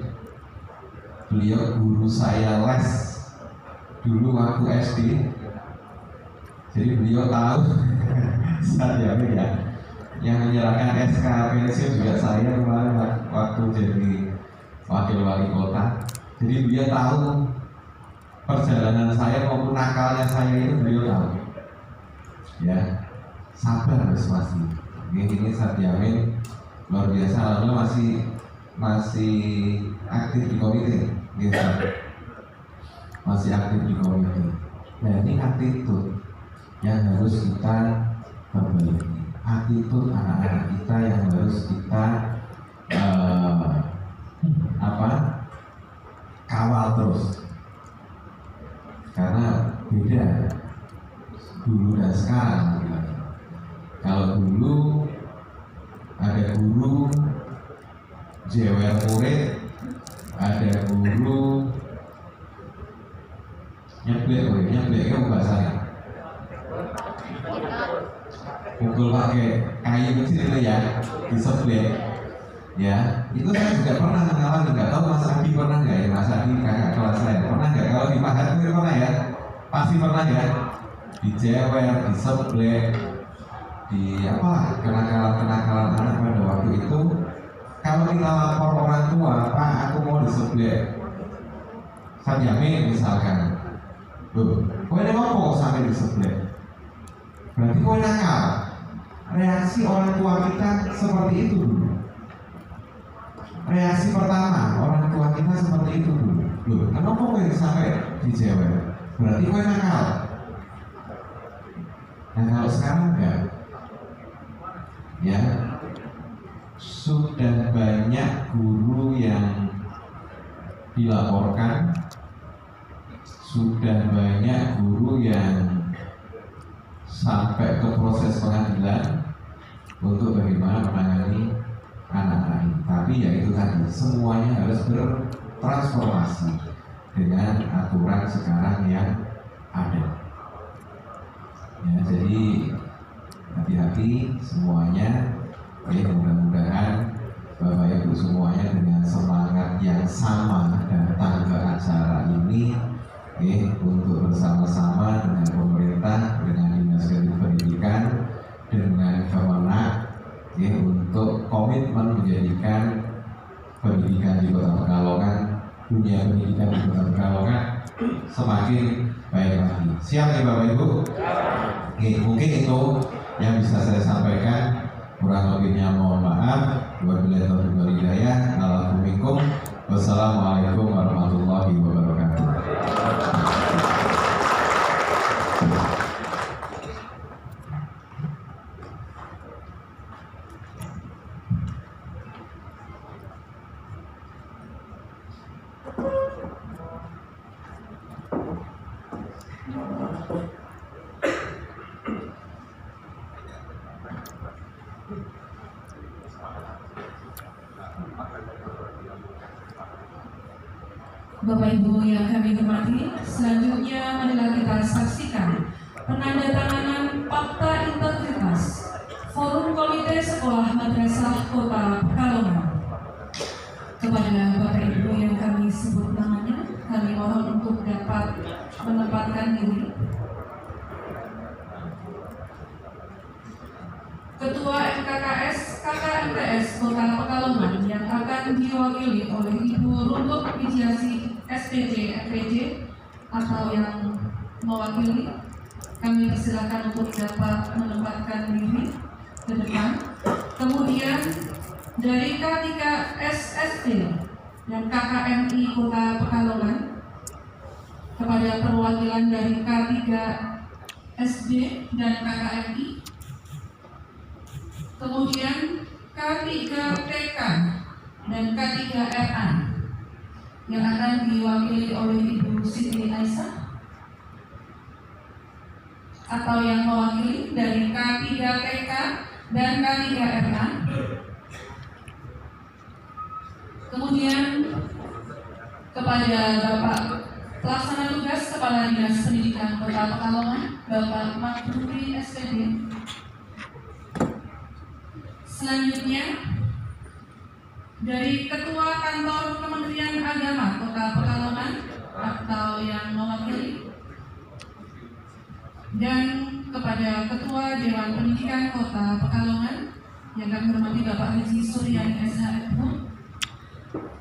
Beliau guru saya les dulu waktu SD, jadi beliau tahu Ustadz Yamin ya. yang menyerahkan SK pensiun juga saya kemarin waktu jadi wakil wali kota. Jadi dia tahu perjalanan saya maupun nakalnya saya itu beliau tahu. Ya, sabar harus pasti. Ini saya jamin luar biasa. Lalu masih aktif di komite, gitu. Masih aktif di komite. Nah ini attitude yang harus kita perbaiki. Attitude anak-anak kita yang harus kita kawal terus. Karena beda dulu dan sekarang. Kalau dulu ada guru jewer murid, ada guru nyeblek itu bahasanya pukul pakai kayu kecil itu ya, diseblek ya. Itu saya juga pernah mengalami, nggak tahu Mas Adi pernah nggak ya? Mas Adi kakak kelas saya pernah nggak? Kalau di Mahat itu pernah ya? Pasti pernah ya? Dijewer, diseblek, di kenakalan anak pada waktu itu. Kalau kita lapor orang tua, Pak aku mau diseblek, saya jamin misalkan, loh, kau ini mau sampai diseblek, berarti kau nakal. Reaksi orang tua kita seperti itu dulu. Reaksi pertama orang tua kita seperti itu dulu. Loh, kenapa kau ini sampai dijewer? Berarti kau nakal. Nah kalau sekarang enggak, ya sudah banyak guru yang dilaporkan, sudah banyak guru yang sampai ke proses pengadilan untuk bagaimana menangani anak-anak ini. Tapi ya itu tadi, semuanya harus bertransformasi dengan aturan sekarang yang ada. Ya, jadi hati-hati semuanya. Mudah-mudahan Bapak Ibu semuanya dengan semangat yang sama datang ke acara ini untuk bersama-sama dengan pemerintah, dengan Dinas Pendidikan, dengan Kemenak untuk komitmen menjadikan pendidikan di Kota Pekalongan, dunia pendidikan di Kota Pekalongan semakin baik lagi. Siap ya Bapak Ibu? Mungkin itu yang bisa saya sampaikan. Kurang lebihnya mohon maaf. Wabillahi taufiq wal hidayah. Wassalamualaikum warahmatullahi wabarakatuh. Bapak Ibu yang kami hormati, selanjutnya marilah kita saksikan penandatanganan Fakta Integritas Forum Komite Sekolah Madrasah Kota Pekalongan. Kepada Bapak Ibu yang kami sebut namanya, kami mohon untuk dapat menempatkan diri. Ketua MKKS KKMTS Kota Pekalongan yang akan diwakili oleh Ibu Runtut Widiasi SPJ MPJ atau yang mewakili, kami persilakan untuk dapat menempatkan diri ke depan. Kemudian dari K3 SSD dan KKMI Kota Pekalongan, kepada perwakilan dari K3 SD dan KKMI, kemudian K3 TK dan K3 RA yang akan diwakili oleh Ibu Siti Aisyah, atau yang mewakili dari K3 TK dan K3 RA. Kemudian kepada Bapak Pelaksana Tugas Kepala Dinas Pendidikan Kota Pekalongan, Bapak Makduri SPD. Selanjutnya dari Ketua Kantor Kementerian Agama Kota Pekalongan atau yang mewakili, dan kepada Ketua Dewan Pendidikan Kota Pekalongan, yang kami hormati Bapak Haji Suryani SHMH.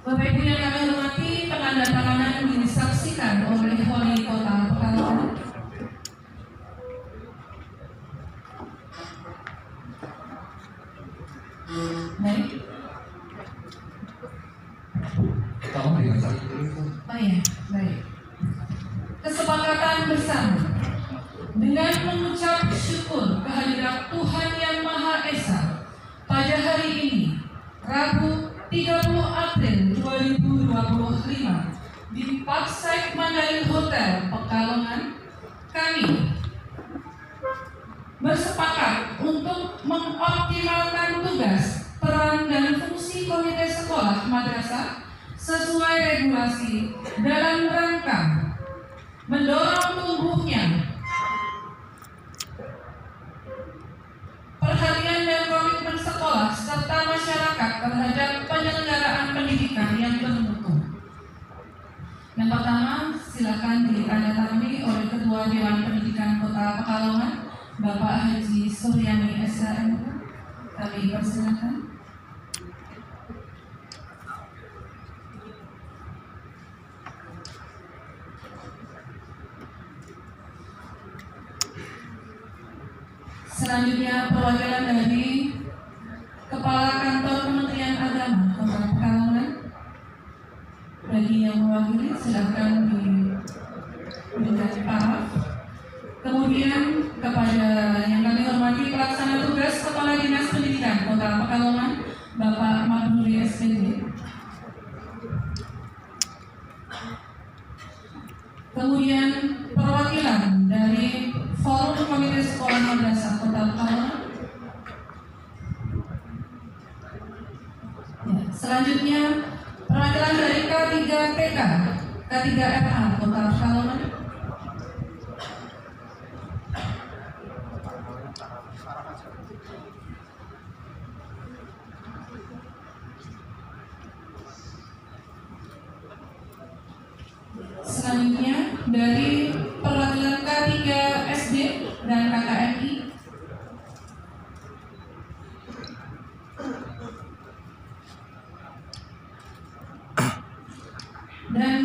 Bapak Ibu yang kami hormati, penandatanganan disaksikan oleh Wali Kota Pekalongan. Baik. Oh ya, baik. Kesepakatan bersama dengan mengucap syukur kehadirat Tuhan Yang Maha Esa pada hari ini, Rabu 30 April 2025 di Parkside Mandarin Hotel Pekalongan, kami bersepakat untuk mengoptimalkan tugas, peran, dan fungsi komite sekolah madrasah sesuai regulasi dalam rangka mendorong tumbuhnya perhatian dan komitmen sekolah serta masyarakat terhadap penyelenggaraan pendidikan yang bermutu. Yang pertama, silakan ditandatangani oleh Ketua Dewan Pendidikan Kota Pekalongan, Bapak Haji Suryani SHMH. Kami persilakan. Selanjutnya perwakilan dari Kepala Kantor Kementerian Agama Kota Pekalongan. Bagi yang mewakili silakan diberikan paraf. Kemudian kepada yang kami hormati pelaksana tugas Kepala Dinas Pendidikan Kota Pekalongan, Bapak Marduli SPD. Kemudian perwakilan dari Forum Komite Sekolah Madrasah Kota Pekalongan. Ya, selanjutnya perwakilan dari K3TK, K3RH Kota Pekalongan. Selanjutnya dari perwakilan K3 SD dan KKMI. Dan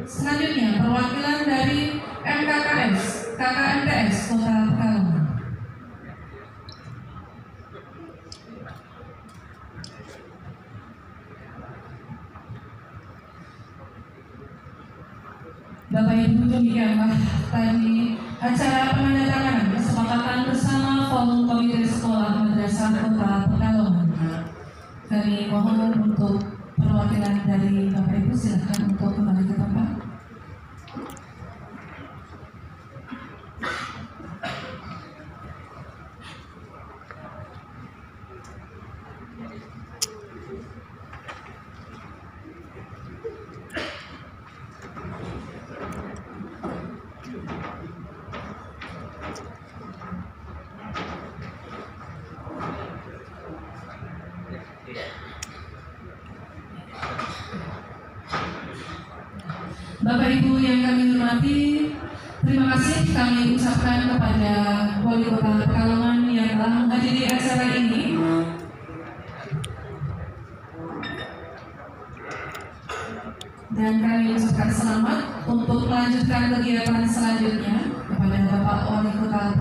selanjutnya perwakilan dari MKKS, KKMTS Kota Pekalongan. Bapak Ibu, demikianlah tadi acara penandatanganan kesepakatan bersama Forum Komite Sekolah Madrasah Kota Pekalongan. Kami mohon untuk perwakilan dari Bapak Ibu silakan untuk kembali ke tempat. Bapak Ibu yang kami hormati, terima kasih kami ucapkan kepada Wali Kota Pekalongan yang telah menghadiri acara ini. Dan kami ucapkan selamat untuk melanjutkan kegiatan selanjutnya kepada Bapak Wali Kota